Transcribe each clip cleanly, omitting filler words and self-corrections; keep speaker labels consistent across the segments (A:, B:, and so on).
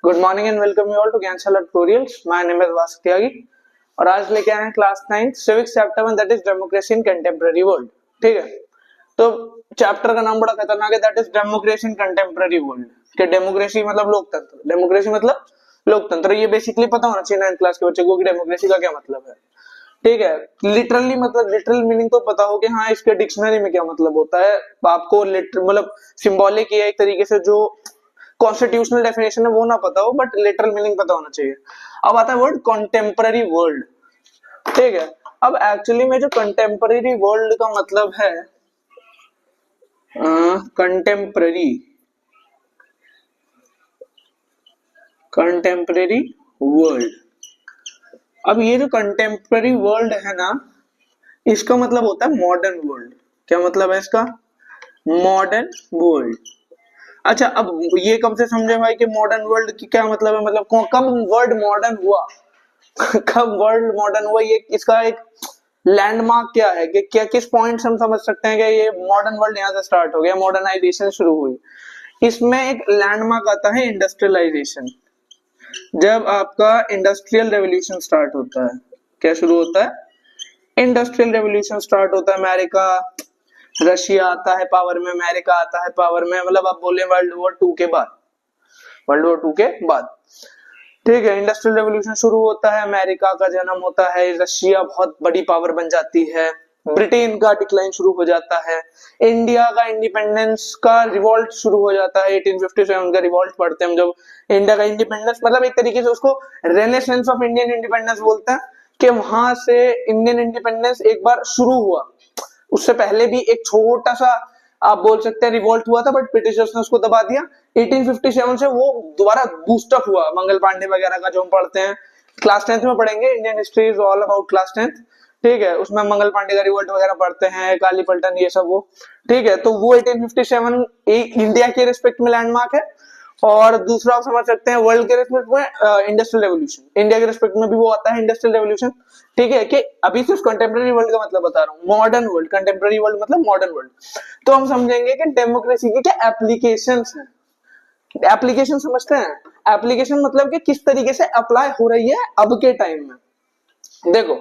A: Good morning and welcome you all to Gyanshala tutorials. My name is Vasudev Tyagi और आज लेके आए हैं class 9 civics chapter 1 that is democracy in contemporary world. ठीक है, तो चैप्टर का नाम बड़ा खतरनाक है, that is democracy in contemporary world. कि डेमोक्रेसी मतलब लोकतंत्र, डेमोक्रेसी मतलब लोकतंत्र। ये बेसिकली पता होना चाहिए 9th क्लास के बच्चे को कि डेमोक्रेसी का क्या मतलब है। ठीक है, लिटरली मतलब लिटरल मीनिंग तो पता हो कि हाँ इसके डिक्शनरी में क्या मतलब होता है। आपको मतलब सिंबॉलिक या एक तरीके से जो कॉन्स्टिट्यूशनल डेफिनेशन है वो ना पता हो, बट लिटरल मीनिंग पता होना चाहिए। अब आता है वर्ड कॉन्टेम्पररी वर्ल्ड। ठीक है, अब एक्चुअली में जो कंटेम्पररी वर्ल्ड का मतलब है कंटेम्पररी कंटेम्पररी वर्ल्ड। अब ये जो कंटेम्पररी वर्ल्ड है ना, इसका मतलब होता है मॉडर्न वर्ल्ड। क्या मतलब है इसका? Modern world. अच्छा, अब ये कब से समझे भाई कि मॉडर्न वर्ल्ड की क्या मतलब है? मतलब कब वर्ड मॉडर्न हुआ कब वर्ल्ड मॉडर्न हुआ? ये इसका एक लैंडमार्क क्या है कि क्या किस पॉइंट से हम समझ सकते हैं कि ये मॉडर्न वर्ल्ड यहाँ से स्टार्ट हो गया, मॉडर्नाइजेशन शुरू हुई? इसमें एक लैंडमार्क आता है इंडस्ट्रियलाइजेशन। जब आपका इंडस्ट्रियल रेवोल्यूशन स्टार्ट होता है, क्या शुरू होता है? इंडस्ट्रियल रेवोल्यूशन स्टार्ट होता है। अमेरिका, रशिया आता है पावर में, अमेरिका आता है पावर में, मतलब आप बोले वर्ल्ड वॉर 2 के बाद, वर्ल्ड वॉर 2 के बाद। ठीक है, इंडस्ट्रियल रेवोल्यूशन शुरू होता है, अमेरिका का जन्म होता है, रशिया बहुत बड़ी पावर बन जाती है, ब्रिटेन का डिक्लाइन शुरू हो जाता है, इंडिया का इंडिपेंडेंस का रिवॉल्ट शुरू हो जाता है। 1857 का रिवॉल्ट पढ़ते हैं हम जब, इंडिया का इंडिपेंडेंस मतलब एक तरीके से उसको रेनेसेंस ऑफ इंडियन इंडिपेंडेंस बोलते हैं कि वहां से इंडियन इंडिपेंडेंस एक बार शुरू हुआ। उससे पहले भी एक छोटा सा आप बोल सकते हैं रिवोल्ट हुआ था, बट ब्रिटिशर्स ने उसको दबा दिया। 1857 से वो दोबारा बूस्टअप हुआ। मंगल पांडे वगैरह का जो हम पढ़ते हैं क्लास 10th में पढ़ेंगे, Indian history is all about class 10th। ठीक है, उसमें मंगल पांडे का रिवोल्ट वगैरह पढ़ते हैं, काली पलटन ये सब वो। ठीक है, तो वो 1857 इंडिया के रिस्पेक्ट में लैंडमार्क है। और दूसरा आप समझ सकते हैं वर्ल्ड के रिस्पेक्ट में इंडस्ट्रियल रेवोल्यूशन, इंडिया के रिस्पेक्ट में भी वो आता है इंडस्ट्रियल रेवोल्यूशन। ठीक है, कि अभी सिर्फ कंटेम्पररी वर्ल्ड का मतलब बता रहा हूँ, मॉडर्न वर्ल्ड, कंटेम्पररी वर्ल्ड मतलब मॉडर्न वर्ल्ड। तो हम समझेंगे कि डेमोक्रेसी के क्या एप्लीकेशंस हैं। एप्लीकेशन समझते हैं? एप्लीकेशन मतलब कि किस तरीके से अप्लाई हो रही है अब के टाइम में। देखो,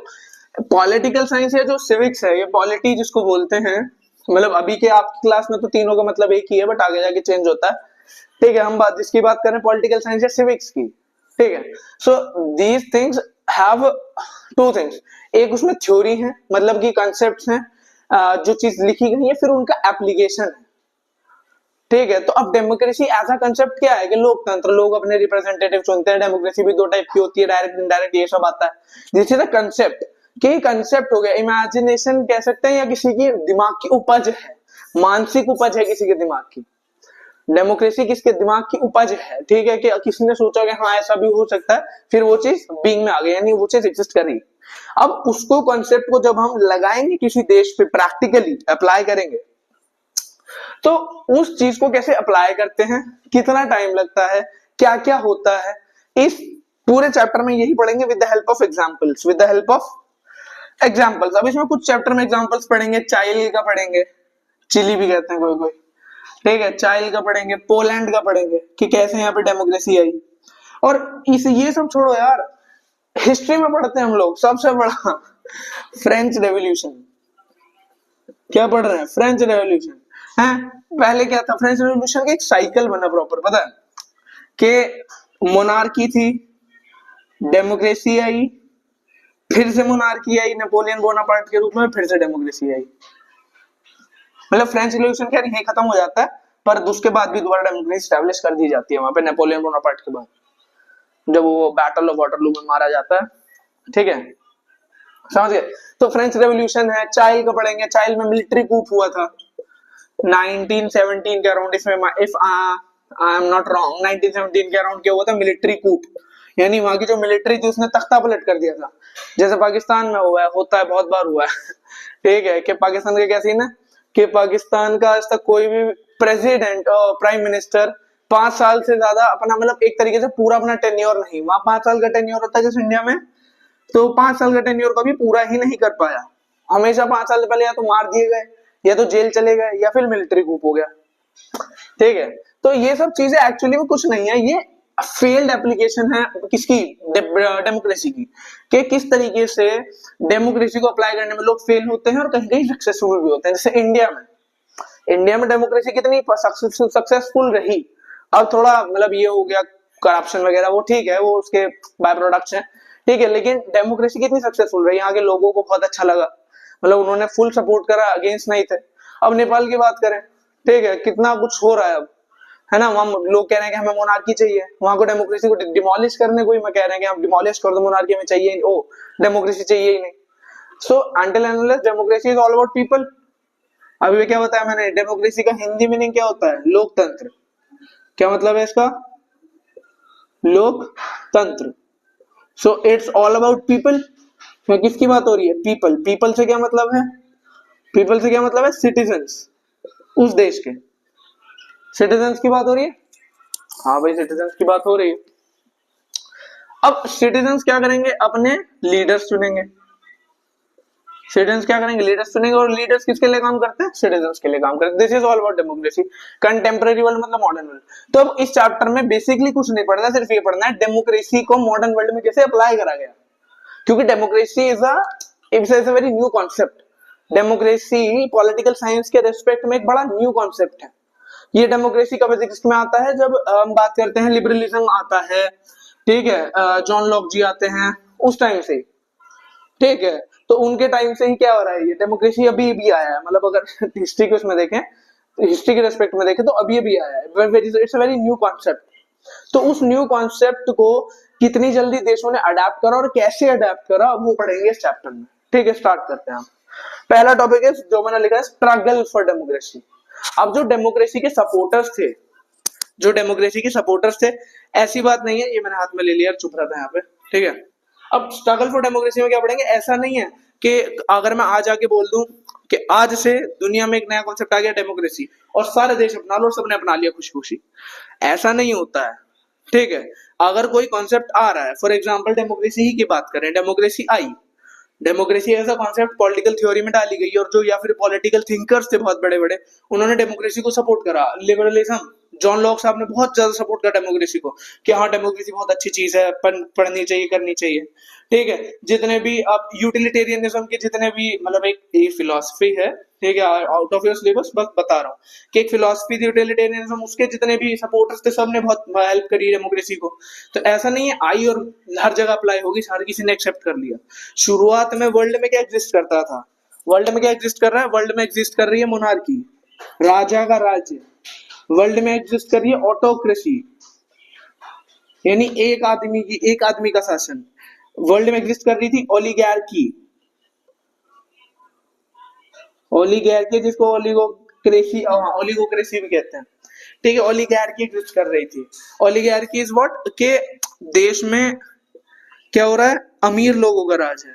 A: पॉलिटिकल साइंस है जो सिविक्स है, ये पॉलिटी जिसको बोलते हैं, मतलब अभी के आपकी क्लास में तो तीनों का मतलब एक ही है, बट आगे जाके चेंज होता है। ठीक है, हम बात जिसकी बात कर रहे हैं पॉलिटिकल साइंस या सिविक्स की। ठीक है, so these things have two things. एक उसमें थ्योरी है, मतलब कि कॉन्सेप्ट्स हैं, जो चीज लिखी गई है, फिर उनका एप्लीकेशन है। ठीक है, तो अब डेमोक्रेसी एज अ कंसेप्ट क्या है कि लोकतंत्र, लोग अपने रिप्रेजेंटेटिव चुनते हैं। डेमोक्रेसी भी दो टाइप की होती है, डायरेक्ट इनडायरेक्ट, ये सब आता है। दिस इज अ कंसेप्ट, कि कंसेप्ट हो गया, इमेजिनेशन कह सकते हैं, या किसी की दिमाग की उपज है, मानसिक उपज है किसी के दिमाग की। डेमोक्रेसी किसके दिमाग की उपज है। ठीक है, कि किसी ने सोचा कि हाँ ऐसा भी हो सकता है, फिर वो चीज बीइंग में आ गई, यानी वो चीज एग्जिस्ट कर रही। अब उसको कॉन्सेप्ट को जब हम लगाएंगे किसी देश पे, प्रैक्टिकली अप्लाई करेंगे, तो उस चीज को कैसे अप्लाई करते हैं, कितना टाइम लगता है, क्या क्या होता है, इस पूरे चैप्टर में यही पढ़ेंगे with the help of examples, with the help of examples. अब इसमें कुछ चैप्टर में एग्जांपल्स पढ़ेंगे, चाइल्ड का पढ़ेंगे, चिली भी कहते हैं कोई कोई। ठीक है, चाइल्ड का पढ़ेंगे, पोलैंड का पढ़ेंगे कि कैसे यहाँ पे डेमोक्रेसी आई। और इस ये सब छोड़ो यार, हिस्ट्री में पढ़ते हैं हम लोग सबसे बड़ा फ्रेंच रेवोल्यूशन। क्या पढ़ रहे हैं? फ्रेंच रेवोल्यूशन है। पहले क्या था? फ्रेंच रेवोल्यूशन का एक साइकिल बना प्रॉपर, पता है कि मोनार्की थी, डेमोक्रेसी आई, फिर से मोनार्की आई नेपोलियन बोनापार्ट के रूप में, फिर से डेमोक्रेसी आई। मतलब फ्रेंच रेवोल्यूशन क्या यही खत्म हो जाता है, पर उसके बाद भी दोबारा डेमोक्रेसी स्टैब्लिश कर दी जाती है वहां पे नेपोलियन बोनापार्ट के बाद, जब वो बैटल ऑफ वाटरलू में मारा जाता है। ठीक है, समझ गए? तो फ्रेंच रेवोल्यूशन है। चाइल्ड का पढ़ेंगे, चाइल्ड में मिलिट्री कूप हुआ था 1917 के अराउंड, इसमें if I am not wrong 1917 के अराउंड क्या हुआ था? मिलिट्री कूप, यानी वहां की जो मिलिट्री थी उसने तख्ता पलट कर दिया था, जैसे पाकिस्तान में हुआ है, होता है, बहुत बार हुआ है। ठीक है, कि पाकिस्तान का क्या सीन है कि पाकिस्तान का आज तक कोई भी प्रेसिडेंट और प्राइम मिनिस्टर 5 साल से ज्यादा अपना, मतलब एक तरीके से पूरा अपना टेन्योर नहीं, वहां 5 साल का टेन्योर होता है जैसे इंडिया में, तो 5 साल का टेन्योर कभी पूरा ही नहीं कर पाया। हमेशा 5 साल से पहले या तो मार दिए गए, या तो जेल चले गए, या फिर मिलिट्री कूप हो गया। ठीक है, तो ये सब चीजें एक्चुअली में कुछ नहीं है, ये फेल्ड एप्लीकेशन है किसकी, डेमोक्रेसी की, कि किस तरीके से डेमोक्रेसी को अप्लाई करने में लोग फेल होते हैं और कहीं कहीं सक्सेसफुल भी होते हैं। जैसे इंडिया में डेमोक्रेसी कितनी सक्सेसफुल रही, अब थोड़ा मतलब ये हो गया करप्शन वगैरह, वो ठीक है, वो उसके बाय प्रोडक्ट्स हैं, ठीक है, लेकिन डेमोक्रेसी कितनी सक्सेसफुल रही, यहाँ के लोगों को बहुत अच्छा लगा, मतलब उन्होंने फुल सपोर्ट करा, अगेंस्ट नहीं थे। अब नेपाल की बात करें, ठीक है, कितना कुछ हो रहा है अब, है ना, वहां लोग कह रहे हैं कि हमें मोनार्की चाहिए, वहां को डेमोक्रेसी को डिमोलिश करने को ही मैं कह रहे हैं कि आप डिमोलिश कर दो मोनार्की, में चाहिए ओ डेमोक्रेसी चाहिए ही नहीं। So until and unless democracy is all about people. अभी भी क्या बताया मैंने, डेमोक्रेसी का हिंदी मीनिंग क्या होता है, लोकतंत्र। क्या मतलब है इसका, लोकतंत्र। So it's all about people. किसकी बात हो रही है, पीपल। पीपल से क्या मतलब है, पीपल से क्या मतलब है, सिटीजन्स, उस देश के सिटीजन्स की बात हो रही है। हाँ भाई, सिटीजन्स की बात हो रही है। अब सिटीजन्स क्या करेंगे, अपने लीडर्स चुनेंगे। सिटीजन्स क्या करेंगे, लीडर्स चुनेंगे, और लीडर्स किसके लिए काम करते हैं, सिटीजन्स के लिए काम करते हैं। This is all about democracy. Contemporary world मतलब मॉडर्न वर्ल्ड। तो अब इस चैप्टर में बेसिकली कुछ नहीं पढ़ना, सिर्फ ये पढ़ना है डेमोक्रेसी को मॉडर्न वर्ल्ड में कैसे अप्लाई करा गया, क्योंकि democracy is a very new concept. Democracy political science के रेस्पेक्ट में एक बड़ा न्यू कॉन्सेप्ट है। ये डेमोक्रेसी कब एग्जिस्ट में आता है, जब हम बात करते हैं लिबरलिज्म आता है, ठीक है, जॉन लॉक जी आते हैं, उस टाइम से, ठीक है, तो उनके टाइम से ही क्या हो रहा है, ये डेमोक्रेसी अभी भी आया है, मतलब अगर हिस्ट्री के उसमें देखें, हिस्ट्री के रेस्पेक्ट में देखें तो अभी भी आया है, it's a very new concept. तो उस न्यू कॉन्सेप्ट को कितनी जल्दी देशों ने अडेप्ट करा और कैसे अडेप्ट करा, वो पढ़ेंगे इस चैप्टर में, ठीक है। स्टार्ट करते हैं हम। पहला टॉपिक है जो मैंने लिखा है, स्ट्रगल फॉर डेमोक्रेसी। अब जो डेमोक्रेसी के सपोर्टर्स थे, जो डेमोक्रेसी के सपोर्टर्स थे, ऐसी बात नहीं है, ये मैंने हाथ में ले लिया, चुप रहा था यहाँ पे, ठीक है। अब स्ट्रगल फॉर डेमोक्रेसी में क्या पढ़ेंगे, ऐसा नहीं है कि अगर मैं आज आके बोल दूं कि आज से दुनिया में एक नया कॉन्सेप्ट आ गया डेमोक्रेसी, और सारे देश अपना लो और सबने अपना लिया खुशी खुशी, ऐसा नहीं होता है, ठीक है। अगर कोई कॉन्सेप्ट आ रहा है, फॉर एग्जाम्पल डेमोक्रेसी ही की बात करें, डेमोक्रेसी आई, डेमोक्रेसी ऐसा कॉन्सेप्ट पॉलिटिकल थ्योरी में डाली गई, और जो या फिर पॉलिटिकल थिंकर्स थे बहुत बड़े बड़े, उन्होंने डेमोक्रेसी को सपोर्ट करा। लिबरलिज्म, जॉन लॉक साहब ने बहुत ज्यादा सपोर्ट करा डेमोक्रेसी को, कि हाँ डेमोक्रेसी बहुत अच्छी चीज है, पढ़नी चाहिए, करनी चाहिए, ठीक है। जितने भी अब यूटिलिटेरियनिज्म के जितने भी, मतलब एक फिलोसफी है, ठीक है, आउट ऑफ योर सिलेबस बस बता रहा हूँ कि एक फिलोसफी थी यूटिलिटेरियनिज्म, उसके जितने भी सपोर्टर्स थे सबने बहुत हेल्प करी डेमोक्रेसी को। तो ऐसा नहीं है आई और हर जगह अप्लाई होगी, हर किसी ने एक्सेप्ट कर लिया। शुरुआत में वर्ल्ड में क्या एग्जिस्ट करता था, वर्ल्ड में क्या एग्जिस्ट कर रहा है, वर्ल्ड में एग्जिस्ट कर रही है मोनार्की, राजा का राज्य। वर्ल्ड में एग्जिस्ट कर रही है ऑटोक्रेसी, यानी एक आदमी का शासन। वर्ल्ड में एग्जिस्ट कर रही थी ओलिगार्की, ओलिगार्की जिसको ओलिगोक्रेसी भी कहते हैं, ठीक है। ओलिगार्की एग्जिस्ट कर रही थी। ओलिगार्की इज व्हाट, के देश में क्या हो रहा है, अमीर लोगों का राज है,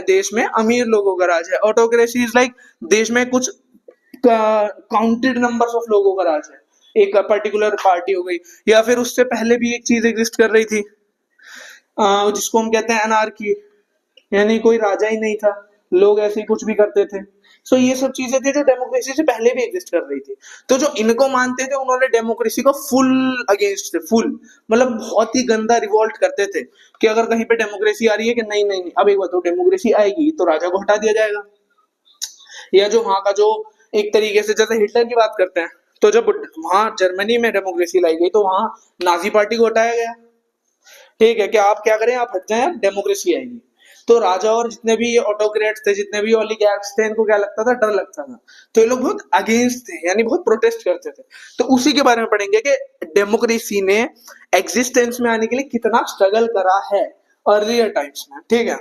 A: देश में अमीर लोगों का राज है। ऑटोक्रेसी इज लाइक देश में कुछ काउंटेड नंबर्स ऑफ लोगों का राज है, एक पर्टिकुलर पार्टी हो गई। या फिर उससे पहले भी एक चीज एग्जिस्ट कर रही थी जिसको हम कहते हैं अनार्की, यानी कोई राजा ही नहीं था, लोग ऐसे ही कुछ भी करते थे। सो ये सब चीजें थी जो डेमोक्रेसी से पहले भी एग्जिस्ट कर रही थी। तो जो इनको मानते थे उन्होंने डेमोक्रेसी को फुल अगेंस्ट थे, फुल मतलब बहुत ही गंदा रिवोल्ट करते थे कि अगर कहीं पे डेमोक्रेसी आ रही है कि नहीं नहीं नहीं, अब एक बात, तो डेमोक्रेसी आएगी तो राजा को हटा दिया जाएगा। या जो वहां का जो एक तरीके से, जैसे हिटलर की बात करते हैं, तो जब वहां जर्मनी में डेमोक्रेसी लाई गई तो वहां नाजी पार्टी को हटाया गया, ठीक है, कि आप क्या करें, आप हट जाएं, डेमोक्रेसी आएगी। तो राजा और जितने भी ये ऑटोक्रेट्स थे, जितने भी ओलिगार्क्स थे, इनको क्या लगता था, डर लगता था, तो ये लोग बहुत अगेंस्ट थे, यानी बहुत प्रोटेस्ट करते थे। तो उसी के बारे में पढ़ेंगे कि डेमोक्रेसी ने एग्जिस्टेंस में आने के लिए कितना स्ट्रगल करा है अर्लियर टाइम्स में, ठीक है।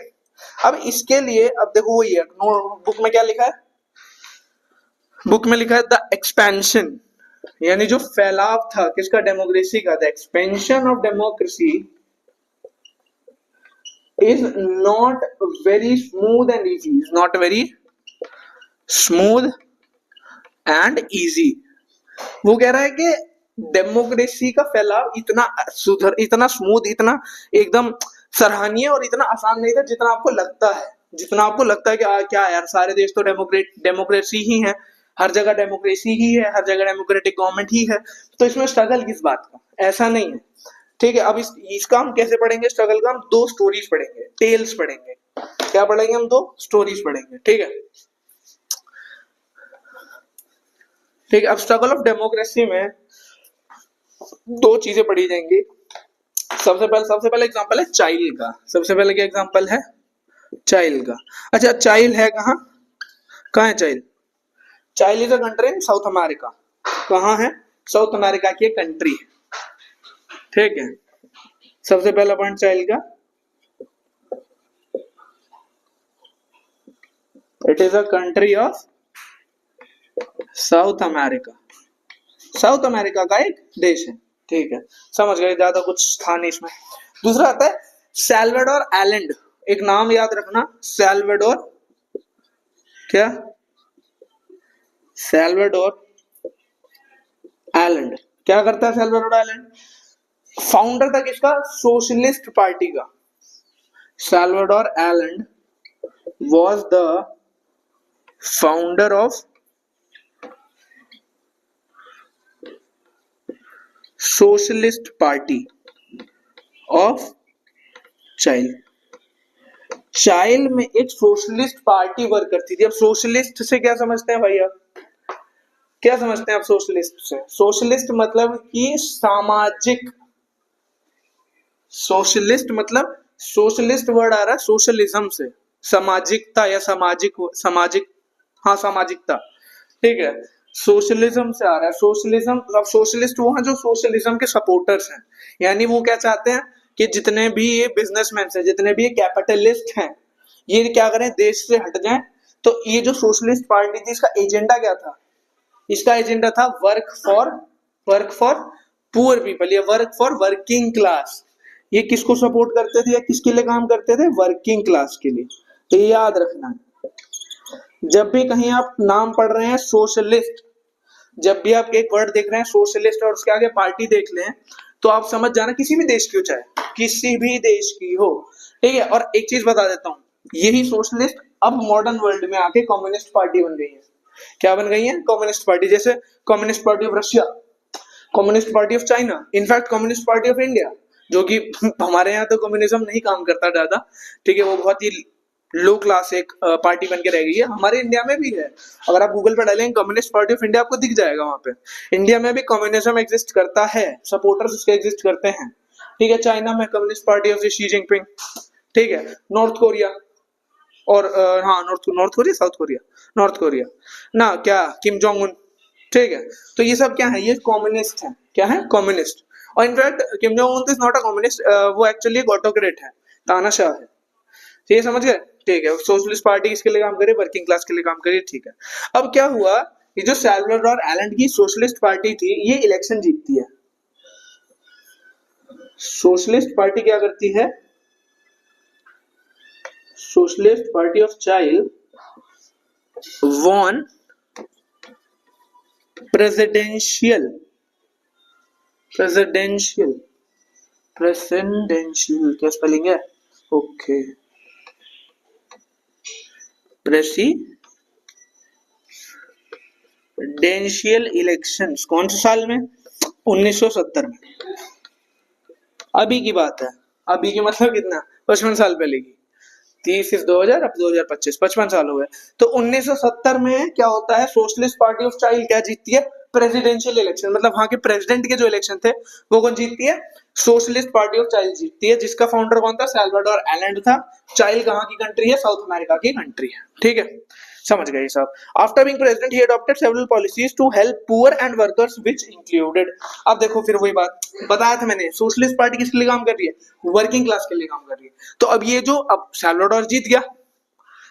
A: अब इसके लिए, अब देखो वही है, बुक में क्या लिखा है, बुक में लिखा है द एक्सपेंशन, यानी जो फैलाव था किसका, डेमोक्रेसी का, the expansion of democracy is not very smooth and easy, is not very smooth and easy। वो कह रहा है कि डेमोक्रेसी का फैलाव इतना स्मूथ, इतना एकदम सराहनीय और इतना आसान नहीं था जितना आपको लगता है, जितना आपको लगता है कि क्या यार सारे देश तो डेमोक्रेसी ही हैं, हर जगह डेमोक्रेसी ही है, हर जगह डेमोक्रेटिक गवर्नमेंट ही है, तो इसमें स्ट्रगल किस बात का, ऐसा नहीं है। ठीक है, अब इसका हम कैसे पढ़ेंगे स्ट्रगल का, हम दो स्टोरीज पढ़ेंगे, टेल्स पढ़ेंगे। क्या पढ़ेंगे हम, दो स्टोरीज पढ़ेंगे। ठीक है, ठीक है। अब स्ट्रगल ऑफ डेमोक्रेसी में दो चीजें पढ़ी जाएंगी। सबसे पहले एग्जांपल है चाइल्ड का। सबसे पहले क्या एग्जांपल है, चाइल्ड का। अच्छा, चाइल्ड है कहाँ, कहाँ है child? Child is a country in south America. कहाँ है? साउथ अमेरिका की कंट्री है। ठीक है, सबसे पहला पॉइंट चाइल्ड का, it is a country of south America. South America का एक देश है। ठीक है, समझ गए, ज्यादा कुछ था नहीं इसमें। दूसरा आता है सैल्वाडोर आइलैंड। एक नाम याद रखना, सैल्वाडोर, क्या? Salvador island. क्या करता है सैल्वाडोर आइलैंड? फाउंडर था किसका? सोशलिस्ट पार्टी का। Salvador island was the founder of Socialist Party of child. Child में एक सोशलिस्ट पार्टी वर्क करती थी। अब सोशलिस्ट से क्या समझते हैं भैया, क्या समझते हैं आप सोशलिस्ट से? सोशलिस्ट मतलब कि सामाजिक, सोशलिस्ट मतलब, सोशलिस्ट वर्ड आ रहा है सोशलिज्म से, सामाजिकता या सामाजिक, हाँ सामाजिकता। ठीक है, सोशलिज्म से आ रहा है सोशलिज्म। अब सोशलिस्ट वो हैं जो सोशलिज्म के सपोर्टर्स हैं, यानी वो क्या चाहते हैं कि जितने भी ये बिजनेसमैन हैं, जितने भी ये कैपिटलिस्ट हैं, ये क्या करें, देश से हट जाएं। तो ये जो सोशलिस्ट पार्टी थी, इसका एजेंडा क्या था? इसका एजेंडा था वर्क फॉर पुअर पीपल या वर्क फॉर वर्किंग क्लास। ये किसको सपोर्ट करते थे या किसके लिए काम करते थे? वर्किंग क्लास के लिए। तो ये याद रखना, जब भी कहीं आप नाम पढ़ रहे हैं सोशलिस्ट, जब भी आप एक वर्ड देख रहे हैं सोशलिस्ट और उसके आगे पार्टी देख लें, तो आप समझ जाना किसी भी देश की हो, चाहे किसी भी देश की हो। ठीक है, और एक चीज बता देता हूँ, यही सोशलिस्ट अब मॉडर्न वर्ल्ड में आके कम्युनिस्ट पार्टी बन गई है। क्या बन गई है? Communist party. जैसे communist party of Russia, communist party of China, in fact communist party of India, जो कि हमारे यहाँ तो कम्युनिज्म नहीं काम करता ज्यादा। ठीक है, वो बहुत ही लो क्लास एक पार्टी बन के रह गई है। हमारे इंडिया में भी है, अगर आप गूगल पर डालेंगे कम्युनिस्ट पार्टी ऑफ इंडिया, आपको दिख जाएगा वहां पे। इंडिया में भी कम्युनिज्म एग्जिस्ट करता है, सपोर्टर्स उसके एग्जिस्ट करते हैं। ठीक है, चाइना में communist party of Xi Jinping. ठीक है, नॉर्थ कोरिया और हाँ north Korea, south Korea, north Korea ना, क्या किम जोंग उन। ठीक है, तो ये सब क्या है? ये कम्युनिस्ट है। क्या है? कम्युनिस्ट। और in fact Kim Jong Un is not a communist, वो एक्चुअली एक ऑटोक्रेट है, तानाशाह है। ये समझ गए? ठीक है, सोशलिस्ट पार्टी किसके लिए काम करे? वर्किंग क्लास के लिए काम करे। ठीक है, अब क्या हुआ, ये जो सैल्वाडोर आइलैंड की सोशलिस्ट पार्टी थी, ये इलेक्शन जीतती है। सोशलिस्ट पार्टी क्या करती है? Socialist party of child won presidential क्या स्पेलिंग है? ओके, प्रेसिडेंशियल इलेक्शंस कौन से साल में? 1970 में। अभी की बात है, अभी की मतलब कितना? 55 साल पहले की। 30 इस 2000, अब 2025, 55 साल हो गए। तो 1970 में क्या होता है? सोशलिस्ट पार्टी ऑफ चाइल्ड क्या जीतती है? प्रेसिडेंशियल इलेक्शन, मतलब वहां के प्रेसिडेंट के जो इलेक्शन थे वो कौन जीतती है? सोशलिस्ट पार्टी ऑफ चाइल्ड जीतती है, जिसका फाउंडर कौन था? सैल्वाडोर आइलैंड था। चाइल्ड कहाँ की कंट्री है? साउथ अमेरिका की कंट्री है। ठीक है, समझ गए साहब। After being president he adopted several policies to help poor and workers which included. अब देखो, फिर वही बात बताया था मैंने, सोशलिस्ट पार्टी किसके लिए काम कर रही है? वर्किंग क्लास के लिए काम कर रही है। तो अब ये जो, अब सैल्वाडोर जीत गया,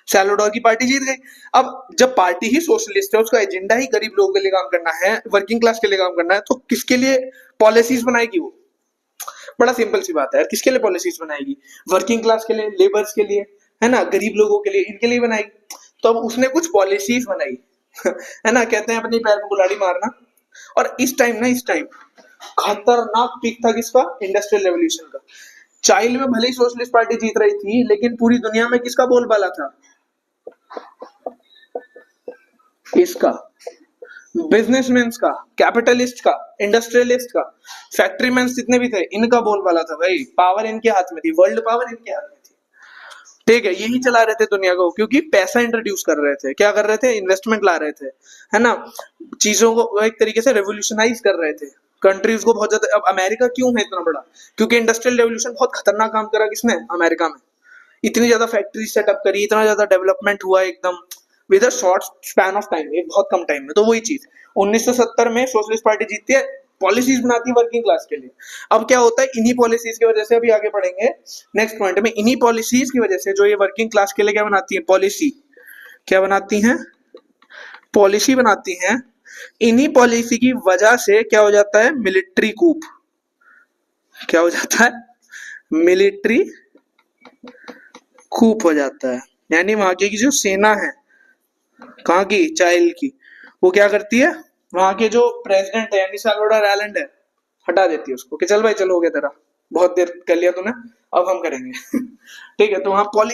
A: सैल्वाडोर की पार्टी जीत गई। अब जब पार्टी ही सोशलिस्ट है, उसका एजेंडा ही गरीब लोगों के लिए काम करना है, वर्किंग क्लास के लिए काम करना है, तो किसके लिए पॉलिसीज बनाएगी वो? बड़ा सिंपल सी बात है यार, किसके लिए पॉलिसीज बनाएगी? वर्किंग क्लास के लिए, लेबर्स के लिए, है ना, गरीब लोगों के लिए, इनके लिए बनाएगी। तो अब उसने कुछ पॉलिसीज बनाई है ना, कहते हैं अपनी पैर पर कुल्हाड़ी मारना। और इस टाइम खतरनाक पीक था किसका? इंडस्ट्रियल रेवोल्यूशन का। चाइल्ड में भले ही सोशलिस्ट पार्टी जीत रही थी, लेकिन पूरी दुनिया में किसका बोलबाला था? इसका। बिजनेसमैन का, कैपिटलिस्ट का, इंडस्ट्रियलिस्ट का, फैक्ट्रीमैन जितने भी थे, इनका बोलबाला था भाई। पावर इनके हाथ में थी, वर्ल्ड पावर इनके हाथ में थी। ठीक है, यही चला रहे थे दुनिया को, क्योंकि पैसा इंट्रोड्यूस कर रहे थे। क्या कर रहे थे? इन्वेस्टमेंट ला रहे थे, है ना। चीजों को वो एक तरीके से रेवोल्यूशनाइज कर रहे थे, कंट्रीज को बहुत ज्यादा। अब अमेरिका क्यों है इतना बड़ा? क्योंकि इंडस्ट्रियल रेवोल्यूशन बहुत खतरनाक काम करा किसने? अमेरिका में। इतनी ज्यादा फैक्ट्री सेटअप करी, इतना ज्यादा डेवलपमेंट हुआ एकदम with a short span of time, एक बहुत कम टाइम में। तो वही चीज 1970 में सोशलिस्ट पार्टी जीतती है, पॉलिसीज बनाती है वर्किंग क्लास के लिए। अब क्या होता है, इन्हीं पॉलिसीज की वजह से, अभी आगे पढ़ेंगे नेक्स्ट पॉइंट में, इन्हीं पॉलिसीज की वजह से जो ये वर्किंग क्लास के लिए क्या बनाती है? पॉलिसी। क्या बनाती हैं? पॉलिसी बनाती हैं। इन्हीं पॉलिसी की वजह से क्या हो जाता है? मिलिट्री कूप। क्या हो जाता है? मिलिट्री कूप हो जाता है। यानी वहां की जो सेना है, कहाँ की? चाइल्ड की, वो क्या करती है? वहां के जो प्रेसिडेंट है यानी साल्वाडोर एलेंडे है, हटा देती है उसको कि चल भाई, चल हो गया तेरा, बहुत देर कर लिया तूने, अब हम करेंगे। ठीक है, तो वहां और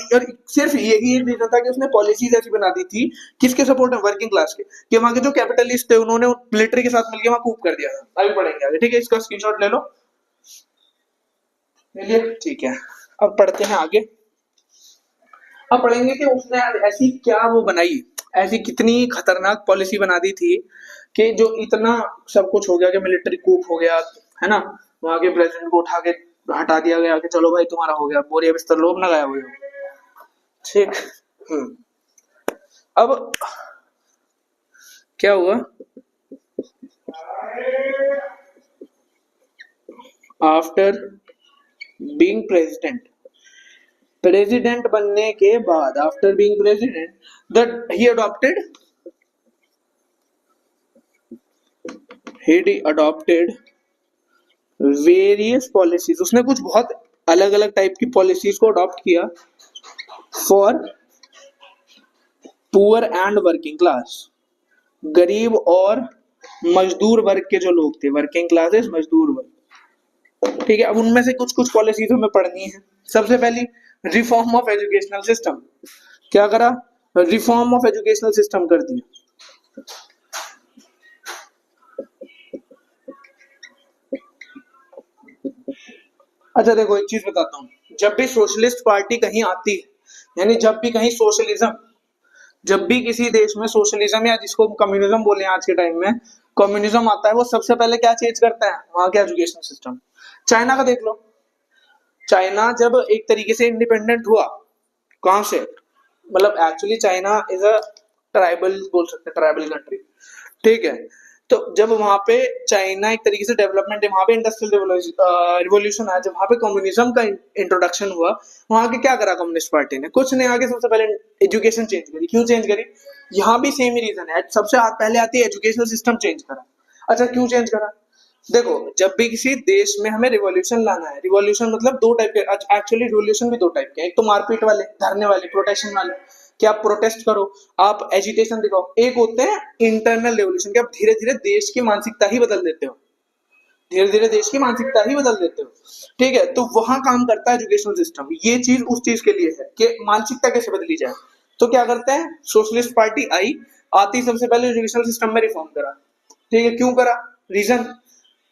A: सिर्फ यही एक रीजन था कि उसने पॉलिसीज ऐसी बना दी थी, किसके सपोर्ट में? वर्किंग क्लास के, कि वहां के जो कैपिटलिस्ट थे उन्होंने मिलिट्री के साथ मिलकर वहां कूप कर दिया था। अभी पढ़ेंगे आगे, ठीक है, इसका स्क्रीनशॉट ले लो, ले लिए? ठीक है, अब पढ़ते हैं आगे। अब पढ़ेंगे कि उसने ऐसी क्या वो बनाई, ऐसी कितनी खतरनाक पॉलिसी बना दी थी कि जो इतना सब कुछ हो गया, कि मिलिट्री कूप हो गया, है ना। वहां के प्रेसिडेंट को उठा के हटा दिया गया कि चलो भाई तुम्हारा हो गया, बोरिया बिस्तर लो, अपना गायब हो जाओ। ठीक। अब क्या हुआ? आफ्टर बीइंग प्रेसिडेंट बनने के बाद, after being president, that he adopted various policies. उसने कुछ बहुत अलग अलग टाइप की पॉलिसीज को अडॉप्ट किया for poor and working class. गरीब और मजदूर वर्ग के जो लोग थे, वर्किंग क्लासेस, मजदूर वर्ग। ठीक है, अब उनमें से कुछ कुछ पॉलिसीज हमें पढ़नी है। सबसे पहली, रिफॉर्म ऑफ एजुकेशनल सिस्टम। क्या करा? रिफॉर्म ऑफ एजुकेशनल सिस्टम कर दिया। अच्छा देखो, एक चीज बताता हूँ, जब भी सोशलिस्ट पार्टी कहीं आती है, यानी जब भी कहीं सोशलिज्म, जब भी किसी देश में सोशलिज्म या जिसको कम्युनिज्म बोले आज के टाइम में, कम्युनिज्म आता है, वो सबसे पहले क्या चेंज करता है? वहां के एजुकेशन सिस्टम। चाइना का देख लो, चाइना जब एक तरीके से इंडिपेंडेंट हुआ, कहां से? मतलब actually China is a tribal, बोल सकते हैं ट्राइबल कंट्री। ठीक है, तो जब वहां पे चाइना एक तरीके से डेवलपमेंट है, वहां पे इंडस्ट्रियल रिवोल्यूशन आया, जब वहां पे कम्युनिज्म का इंट्रोडक्शन हुआ, वहां के क्या करा कम्युनिस्ट पार्टी ने? कुछ नहीं, आगे सबसे पहले एजुकेशन चेंज करी। क्यों चेंज करी? यहाँ भी सेम ही रीजन है, सबसे पहले आती है एजुकेशनल सिस्टम चेंज करा। अच्छा, क्यों चेंज करा? देखो, जब भी किसी देश में हमें रिवॉल्यूशन लाना है, रिवॉल्यूशन मतलब दो टाइप के, एक्चुअली रिवॉल्यूशन भी दो टाइप के, एक तो मारपीट वाले, धरने वाले, प्रोटेक्शन वाले, कि आप प्रोटेस्ट करो, आप एजिटेशन दिखाओ। एक होते हैं इंटरनल रिवॉल्यूशन, कि आप धीरे धीरे देश की मानसिकता ही बदल देते हो, धीरे धीरे देश की मानसिकता ही बदल देते हो। ठीक है, तो वहां काम करता है एजुकेशनल सिस्टम। ये चीज उस चीज के लिए है कि मानसिकता कैसे बदली जाए। तो क्या करते हैं, सोशलिस्ट पार्टी आई, आती सबसे पहले एजुकेशनल सिस्टम में रिफॉर्म करा। ठीक है, क्यों करा? रीजन,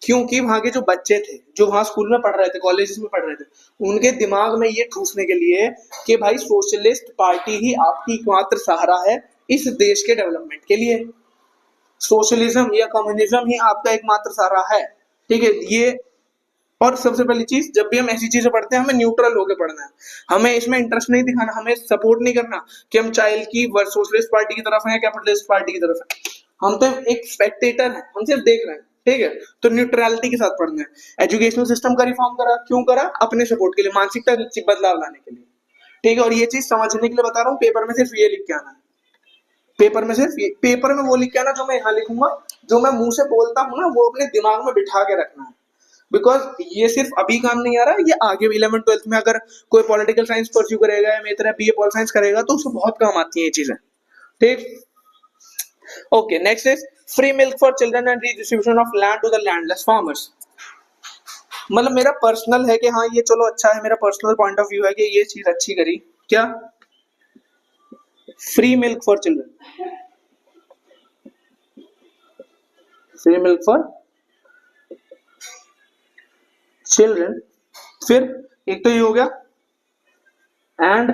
A: क्योंकि वहां के जो बच्चे थे, जो वहां स्कूल में पढ़ रहे थे, कॉलेजेस में पढ़ रहे थे, उनके दिमाग में ये ठूसने के लिए कि भाई सोशलिस्ट पार्टी ही आपकी एकमात्र सहारा है इस देश के डेवलपमेंट के लिए, सोशलिज्म या कम्युनिज्म ही आपका एकमात्र सहारा है। ठीक है, ये। और सबसे पहली चीज, जब भी हम ऐसी चीजें पढ़ते हैं, हमें न्यूट्रल होकर पढ़ना है, हमें इसमें इंटरेस्ट नहीं दिखाना, हमें सपोर्ट नहीं करना कि हम चाइल्ड की सोशलिस्ट पार्टी की तरफ है या कैपिटलिस्ट पार्टी की तरफ है। हम तो एक स्पेक्टेटर हैं, हम सिर्फ देख रहे हैं। ठीक है, तो न्यूट्रलिटी के साथ पढ़ना है। एजुकेशनल सिस्टम का रिफॉर्म करा, क्यों करा? अपने सपोर्ट के लिए, मानसिकता बदलाव लाने के लिए। ठीक है, और ये चीज समझने के लिए बता रहा हूँ, पेपर में सिर्फ ये लिख के आना है, पेपर में सिर्फ पेपर में वो लिख के आना जो मैं यहाँ लिखूंगा, जो मैं मुंह से बोलता हूँ ना, वो अपने दिमाग में बिठा के रखना है। बिकॉज ये सिर्फ अभी काम नहीं आ रहा, ये आगे 11th-12th में अगर कोई पॉलिटिकल साइंस परस्यू करेगा या मेरी तरह बीए पॉल साइंस करेगा, तो उसको बहुत काम आती है ये चीजें। ठीक, okay, next is free milk for children and redistribution of land to the landless farmers. मतलब मेरा पर्सनल है कि हाँ ये चलो अच्छा है, मेरा पर्सनल पॉइंट ऑफ व्यू है कि ये चीज अच्छी करी। क्या? Free milk for children, free milk for children. फिर एक तो ये हो गया, एंड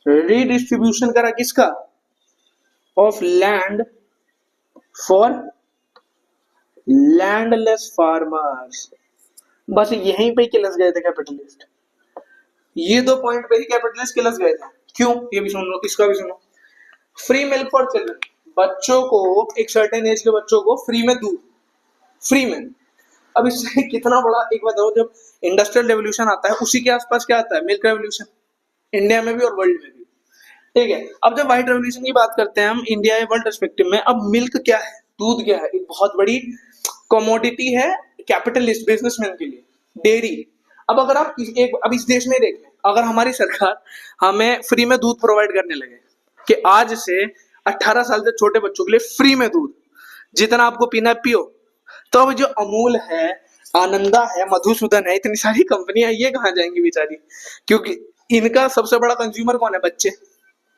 A: रीडिस्ट्रीब्यूशन करा किसका, of land for landless farmers. बस यहीं पे किलस गए थे कैपिटलिस्ट, ये दो पॉइंट पे ही कैपिटलिस्ट किलस गए थे। क्यों, ये भी सुन लो, इसका भी सुनो। फ्री मिल्क फॉर चिल्ड्रन, बच्चों को, एक सर्टेन एज के बच्चों को फ्री में दूध, फ्री में। अब इससे कितना बड़ा, एक बात बताओ, जब इंडस्ट्रियल रेवोल्यूशन आता है उसी के आसपास क्या आता है, मिल्क रेवोल्यूशन, इंडिया में भी और वर्ल्ड में भी। ठीक है, अब जब व्हाइट रेवोल्यूशन की बात करते हैं हम इंडिया या वर्ल्ड पर्सपेक्टिव में, अब मिल्क क्या है, दूध क्या है, एक बहुत बड़ी कमोडिटी है कैपिटलिस्ट बिजनेसमैन के लिए, डेयरी। अब अगर आप अब इस देश में देख लें, अगर हमारी सरकार हमें फ्री में दूध प्रोवाइड करने लगे कि आज से 18 साल से छोटे बच्चों के लिए फ्री में दूध, जितना आपको पीना है पियो, तो अब जो अमूल है, आनंदा है, मधुसूदन है, इतनी सारी कंपनियां, ये कहाँ जाएंगी बेचारी, क्योंकि इनका सबसे बड़ा कंज्यूमर कौन है, बच्चे।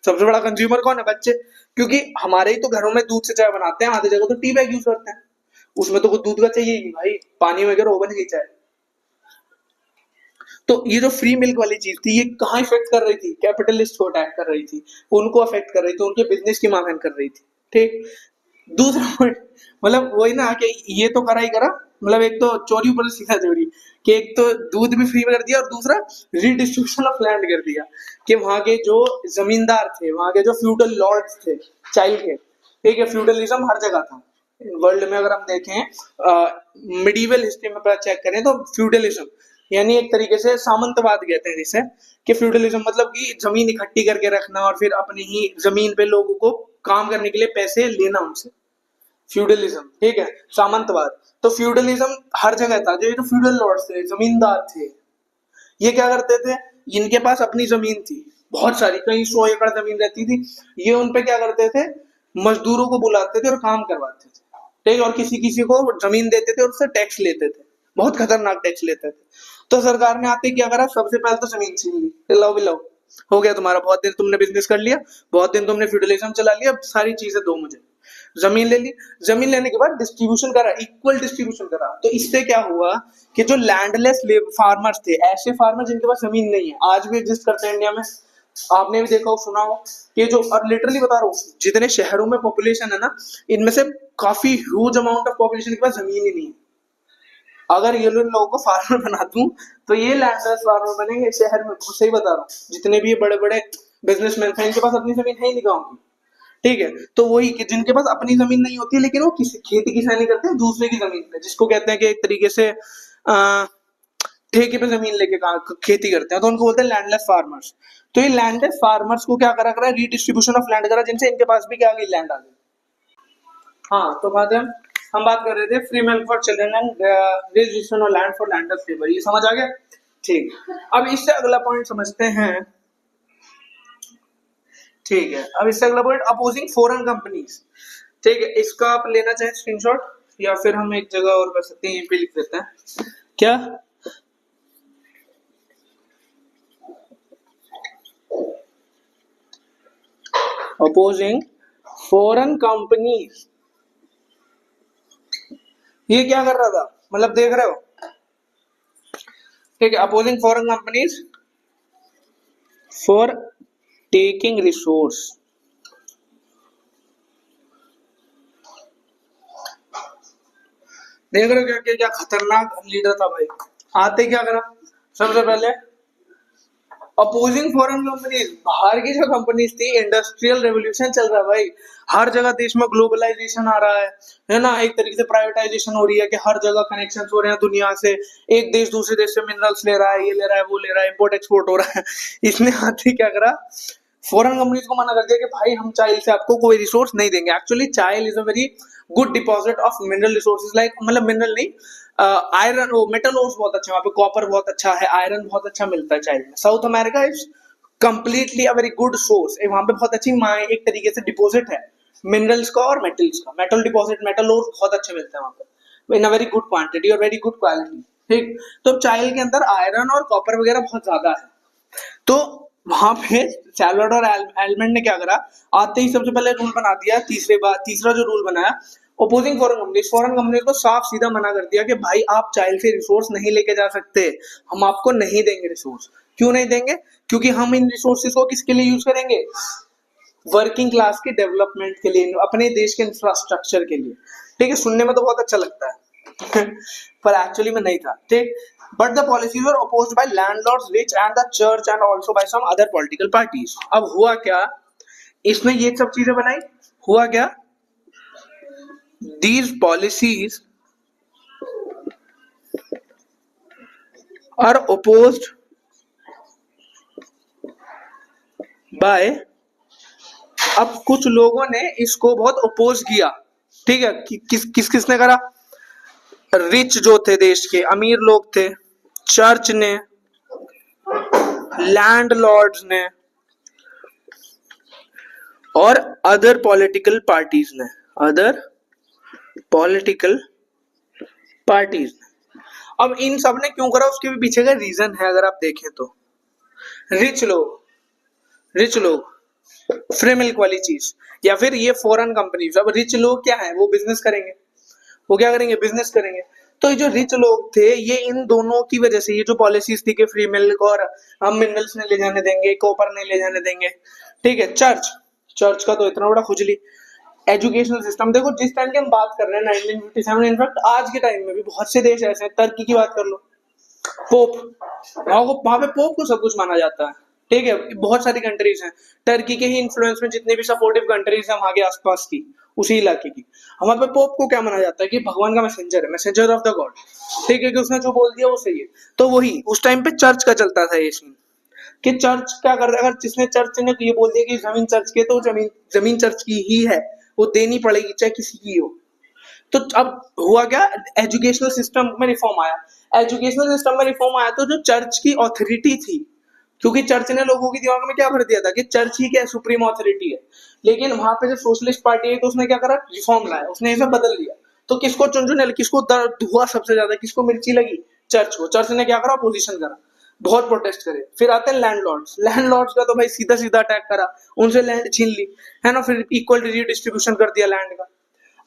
A: सबसे बड़ा कंज्यूमर कौन है, बच्चे, क्योंकि हमारे ही तो घरों में दूध से चाय बनाते हैं, आधी जगह तो टी बैग यूज करते हैं, उसमें तो कुछ दूध का चाहिए ही भाई, पानी वगैरह ओवन की चाय। तो ये जो फ्री मिल्क वाली चीज थी, ये कहाँ इफेक्ट कर रही थी, कैपिटलिस्ट को अटैक कर रही थी, उनको अफेक्ट कर रही थी, उनके बिजनेस की मांग कर रही थी। ठीक, दूसरा पॉइंट, मतलब वही ना कि ये तो करा ही करा, मतलब एक तो चोरी ऊपर से सीधा चोरी, कि एक तो दूध भी फ्री में कर दिया और दूसरा रीडिस्ट्रीब्यूशन ऑफ लैंड कर दिया, कि वहां के जो जमींदार थे, वहां के जो फ्यूडल लॉर्ड्स थे, चाइल्ड के, ठीक है, फ्यूडलिज्म हर जगह था वर्ल्ड में। अगर हम देखें मिडीवल हिस्ट्री में चेक करें तो फ्यूडलिज्म यानी एक तरीके से सामंतवाद कहते हैं जिसे, कि फ्यूडलिज्म मतलब कि जमीन इकट्ठी करके रखना और फिर अपनी ही जमीन पे लोगों को काम करने के लिए पैसे लेना उनसे, फ्यूडलिज्म। ठीक है, सामंतवाद। तो फ्यूडलिज्म हर जगह था, जो फ्यूडल लॉर्ड्स थे, जमींदार थे, ये क्या करते थे, इनके पास अपनी जमीन थी बहुत सारी, कई 100 एकड़ जमीन रहती थी, ये उनपे क्या करते थे, मजदूरों को बुलाते थे और काम करवाते थे। ठीक, और किसी किसी को जमीन देते थे और उससे टैक्स लेते थे, बहुत खतरनाक टैक्स लेते थे। तो सरकार ने आते क्या करा, सबसे पहले तो जमीन छीन ली, लाओ बिलाओ, हो गया तुम्हारा, बहुत दिन तुमने बिजनेस कर लिया, बहुत दिन तुमने फ्यूडलिज्म चला लिया, सारी चीजें दो मुझे। जमीन ले ली, जमीन लेने के बाद डिस्ट्रीब्यूशन करा, इक्वल डिस्ट्रीब्यूशन करा। तो इससे क्या हुआ कि जो लैंडलेस फार्मर्स थे, ऐसे फार्मर जिनके पास जमीन नहीं है, आज भी एग्जिस्ट करते हैं इंडिया में, आपने भी देखा हो, सुना हो, कि जो, और लिटरली बता रहा हूँ, जितने शहरों में पॉपुलेशन है ना, इनमें से काफी ह्यूज अमाउंट ऑफ पॉपुलेशन के पास जमीन ही नहीं है। अगर ये लोगों को फार्मर बना दूं तो ये लैंडलेस फार्मर बनेंगे शहर में, सही बता रहा हूँ, जितने भी बड़े बड़े बिजनेसमैन हैं, इनके पास अपनी जमीन है ही नहीं गाँव की। ठीक है, तो वही कि जिनके पास अपनी जमीन नहीं होती, लेकिन वो किसी खेती किसानी करते हैं दूसरे की जमीन पे, जिसको कहते हैं कि एक तरीके से ठेके पे जमीन लेके खेती करते हैं, तो उनको बोलते हैं लैंडलेस फार्मर्स। तो ये लैंडलेस फार्मर्स को क्या करा, रीडिस्ट्रीब्यूशन ऑफ लैंड करा, जिनसे इनके पास भी क्या आ गई, लैंड आ गई। हाँ, तो बात है, हम बात कर रहे थे free milk for children and registration of land for landless labour, ये समझ आ गया। ठीक, अब इससे अगला पॉइंट समझते हैं। ठीक है, अब इससे अगला पॉइंट, अपोजिंग फॉरेन कंपनीज। ठीक है, इसका आप लेना चाहें स्क्रीनशॉट, या फिर हम एक जगह और कर सकते हैं, यहीं पे लिख देते हैं क्या, अपोजिंग फॉरेन कंपनीज। ये क्या कर रहा था, मतलब देख रहे हो, ठीक है, opposing foreign companies for taking resource. देख रहे हो क्या क्या खतरनाक लीडर था भाई। आते क्या करा, सबसे पहले अपोजिंग फॉरेन कंपनीज, बाहर की जो कंपनीज थी, इंडस्ट्रियल रेवोल्यूशन चल रहा है भाई, हर जगह देश में ग्लोबलाइजेशन आ रहा है ना, एक तरीके से प्राइवेटाइजेशन हो रही है, कि हर जगह कनेक्शन हो रहे हैं दुनिया से, एक देश दूसरे देश से मिनरल्स ले रहा है, ये ले रहा है, वो ले रहा है, इम्पोर्ट एक्सपोर्ट हो रहा है। इसने आते क्या करा, फॉरेन कंपनीज को मना कर दिया कि भाई हम चाइल से आपको कोई रिसोर्स नहीं देंगे। एक्चुअली चाइल is a very good deposit of mineral resources, like मतलब मिनरल नहीं, आयरन, वो मेटल ओर्स बहुत अच्छा, वहाँ पे कॉपर बहुत अच्छा है, आयरन बहुत अच्छा मिलता है चाइल में। South America is completely a very good source, वहाँ पे बहुत अच्छी एक तरीके से डिपॉजिट है मिनरल्स का और मेटल्स का, मेटल डिपॉजिट, मेटल ओर्स बहुत अच्छे मिलते हैं वहाँ पे इन अ वेरी गुड क्वांटिटी और वेरी गुड क्वालिटी। ठीक, तो चाइल के अंदर आयरन और कॉपर वगैरह बहुत ज्यादा है। तो वहां पे सैल्वाडोर एलमेंट ने क्या करा, आते ही सबसे पहले रूल बना दिया, तीसरा जो रूल बनाया, ओपोजिंग फॉरेन कंपनीज को साफ सीधा मना कर दिया कि भाई आप चाइल्ड से रिसोर्स नहीं लेके जा सकते, हम आपको नहीं देंगे रिसोर्स। क्यों नहीं देंगे? क्योंकि हम इन रिसोर्सेज को किसके लिए यूज करेंगे? वर्किंग क्लास के डेवलपमेंट के लिए, अपने देश के इंफ्रास्ट्रक्चर के लिए। ठीक है, सुनने में तो बहुत अच्छा लगता है पर एक्चुअली में नहीं था। ठीक, but the policies were opposed by landlords, rich and the church and also by some other political parties. अब हुआ क्या, इसने ये सब चीजें बनाई, हुआ क्या, these policies are opposed by, अब कुछ लोगों ने इसको बहुत अपोज किया। ठीक है, किसने करा? रिच जो थे, देश के अमीर लोग थे, चर्च ने, लैंडलॉर्ड्स ने और अदर पॉलिटिकल पार्टीज ने, अदर पॉलिटिकल पार्टीज। अब इन सब ने क्यों करा, उसके भी पीछे का रीजन है अगर आप देखें तो। रिच लोग फ्री मिल्क वाली चीज, या फिर ये फॉरेन कंपनीज। अब रिच लोग क्या है, वो बिजनेस करेंगे, वो क्या करेंगे, बिजनेस करेंगे। तो ये जो रिच लोग थे, ये इन दोनों की वजह से, ये जो पॉलिसीज थी कि फ्री मिल्क और हम मिनरल्स नहीं ले जाने देंगे, कॉपर नहीं ले जाने देंगे। ठीक है, चर्च का तो इतना बड़ा खुजली। एजुकेशनल सिस्टम देखो, जिस टाइम की हम बात कर रहे हैं 1957, इनफैक्ट आज के टाइम में भी बहुत से देश ऐसे हैं, टर्की की बात कर लो, पोप, वहां पे पोप को सब कुछ माना जाता है। ठीक है, बहुत सारी कंट्रीज हैं, टर्की के ही इन्फ्लुएंस में जितने भी सपोर्टिव कंट्रीज हैं वहां के आसपास की, उसी इलाके की, हमारे पे पोप को क्या माना जाता है कि भगवान का मैसेंजर है, मैसेंजर ऑफ द गॉड। ठीक है, कि उसने जो बोल दिया वो सही है। तो वही उस टाइम पे चर्च का चलता था ये सीन, कि चर्च क्या करता है, अगर जिसने चर्च ने ये बोल दिया कि जमीन चर्च की है, तो जमीन चर्च की ही है, वो देनी पड़ेगी चाहे किसी की हो। तो अब हुआ क्या, एजुकेशनल सिस्टम में रिफॉर्म आया। एजुकेशनल सिस्टम में रिफॉर्म आया तो जो चर्च की ऑथोरिटी थी, क्योंकि चर्च ने लोगों के दिमाग में क्या भर दिया था कि चर्च ही क्या सुप्रीम ऑथोरिटी है, लेकिन वहां पे जो सोशलिस्ट पार्टी है तो उसने क्या करा, रिफॉर्म लाया, उसने ये सब बदल दिया। तो किसको चुन, किसको दर्द हुआ सबसे ज्यादा, किसको मिर्ची लगी? चर्च को। चर्च ने क्या करा, अपोजिशन करा, बहुत प्रोटेस्ट करे। फिर आते हैं लैंडलॉर्ड्स का तो भाई सीधा सीधा अटैक करा, उनसे लैंड छीन ली, है ना, फिर इक्वल डिस्ट्रीब्यूशन कर दिया लैंड का।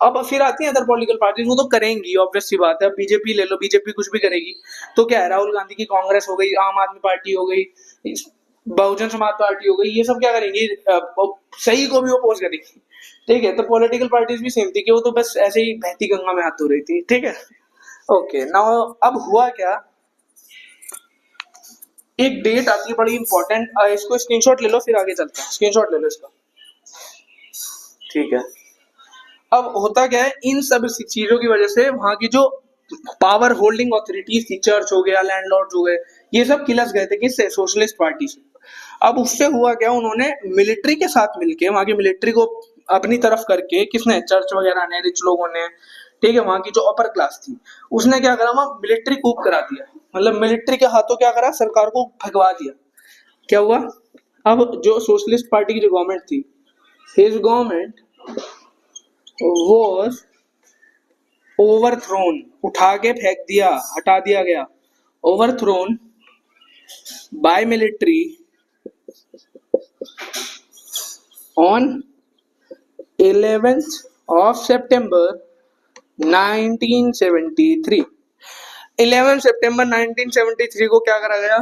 A: अब फिर आती है अदर पॉलिटिकल पार्टीज, वो तो करेंगी, ऑब्वियस सी बात है। बीजेपी ले लो, बीजेपी कुछ भी करेगी। तो क्या है, राहुल गांधी की कांग्रेस हो गई, आम आदमी पार्टी हो गई, बहुजन समाज पार्टी हो गई, ये सब क्या करेंगी, सही को भी अपोज करेगी। ठीक है, तो पॉलिटिकल पार्टीज भी सेम थी कि वो तो बस ऐसे ही बहती गंगा में हाथ धो रही थी। ठीक है, ओके नाउ अब हुआ क्या, एक डेट आती है बड़ी इंपॉर्टेंट, इसको स्क्रीनशॉट ले लो, फिर आगे चलते हैं। स्क्रीनशॉट ले लो इसका। ठीक है, अब होता क्या है, इन सब चीजों की वजह से वहां की जो पावर होल्डिंग ऑथोरिटीज थी, चर्च हो गया, लैंडलॉर्ड्स हो गए, ये सब किलस गए थे किससे, सोशलिस्ट पार्टी से। अब उससे हुआ क्या, उन्होंने मिलिट्री के साथ मिलके, वहां की मिलिट्री को अपनी तरफ करके, किसने, चर्च वगैरह ने, रिच लोगों ने, ठीक है, वहां की जो अपर क्लास थी, उसने क्या करा, वहां मिलिट्री कूप करा दिया, मतलब मिलिट्री के हाथों क्या करा, सरकार को भगवा दिया। क्या हुआ, अब जो सोशलिस्ट पार्टी की जो गवर्नमेंट थी, हिज गवर्नमेंट was overthrown, उठा के फेंक दिया, हटा दिया गया, overthrown by military on 11th of September 1973। 11 सितंबर 1973 को क्या करा गया,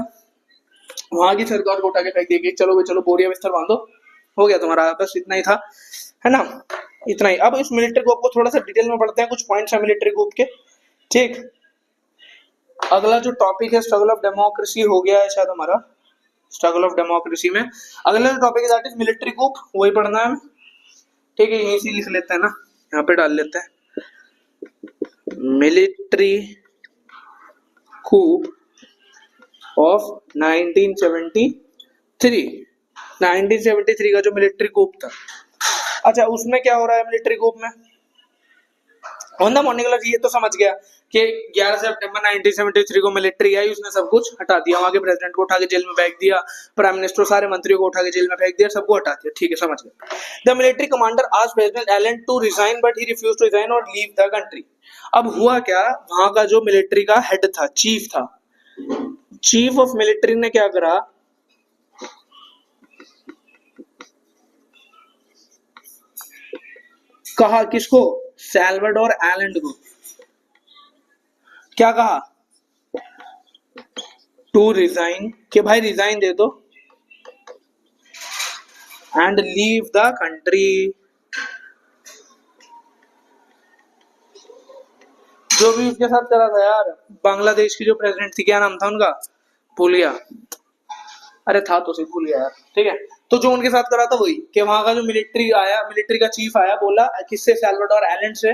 A: वहां की सरकार को उठा के फेंक दिया कि चलो भाई चलो, बोरिया बिस्तर बांधो, हो गया तुम्हारा, बस इतना ही था, है ना, इतना ही। अब इस मिलिट्री ग्रुप को थोड़ा सा डिटेल में पढ़ते हैं, कुछ पॉइंट्स है मिलिट्री ग्रुप के। ठीक, अगला जो टॉपिक है स्ट्रगल ऑफ डेमोक्रेसी हो गया है शायद हमारा, स्ट्रगल ऑफ डेमोक्रेसी में अगला जो टॉपिक है दैट इज मिलिट्री ग्रुप, वही पढ़ना है। ठीक है, यहीं से लिख लेते हैं ना, यहाँ पे डाल लेते हैं, मिलिट्री coup ऑफ 1973 का जो मिलिट्री कूप था। अच्छा, उसमें क्या हो रहा है मिलिट्री कूप में, ऑन द मॉर्निंग, ये तो समझ गया कि 11 सितंबर 1973 को मिलिट्री आई, उसने सब कुछ हटा दिया, वहां के प्रेसिडेंट को उठा के जेल में फेंक दिया, प्राइम मिनिस्टर सारे मंत्रियों को उठा के जेल में फेंक दिया, सबको हटा दिया। ठीक है, समझ गए। The military commander asked president Allen to resign but he refused to resign और लीव द कंट्री। अब हुआ क्या, वहां का जो मिलिट्री का हेड था, चीफ ऑफ मिलिट्री ने क्या करा, कहा किसको? सैल्वाडोर एलेंड को। क्या कहा? टू रिजाइन, कि भाई रिजाइन दे दो एंड लीव द कंट्री। जो भी उसके साथ करा था यार, बांग्लादेश की जो प्रेसिडेंट थी, क्या नाम था उनका? भूल गया, अरे था तो सही, भूल गया यार। ठीक है, तो जो उनके साथ करा था वही, कि वहां का जो मिलिट्री आया, मिलिट्री का चीफ आया, बोला किससे? सैल्वाडोर एलेंड से,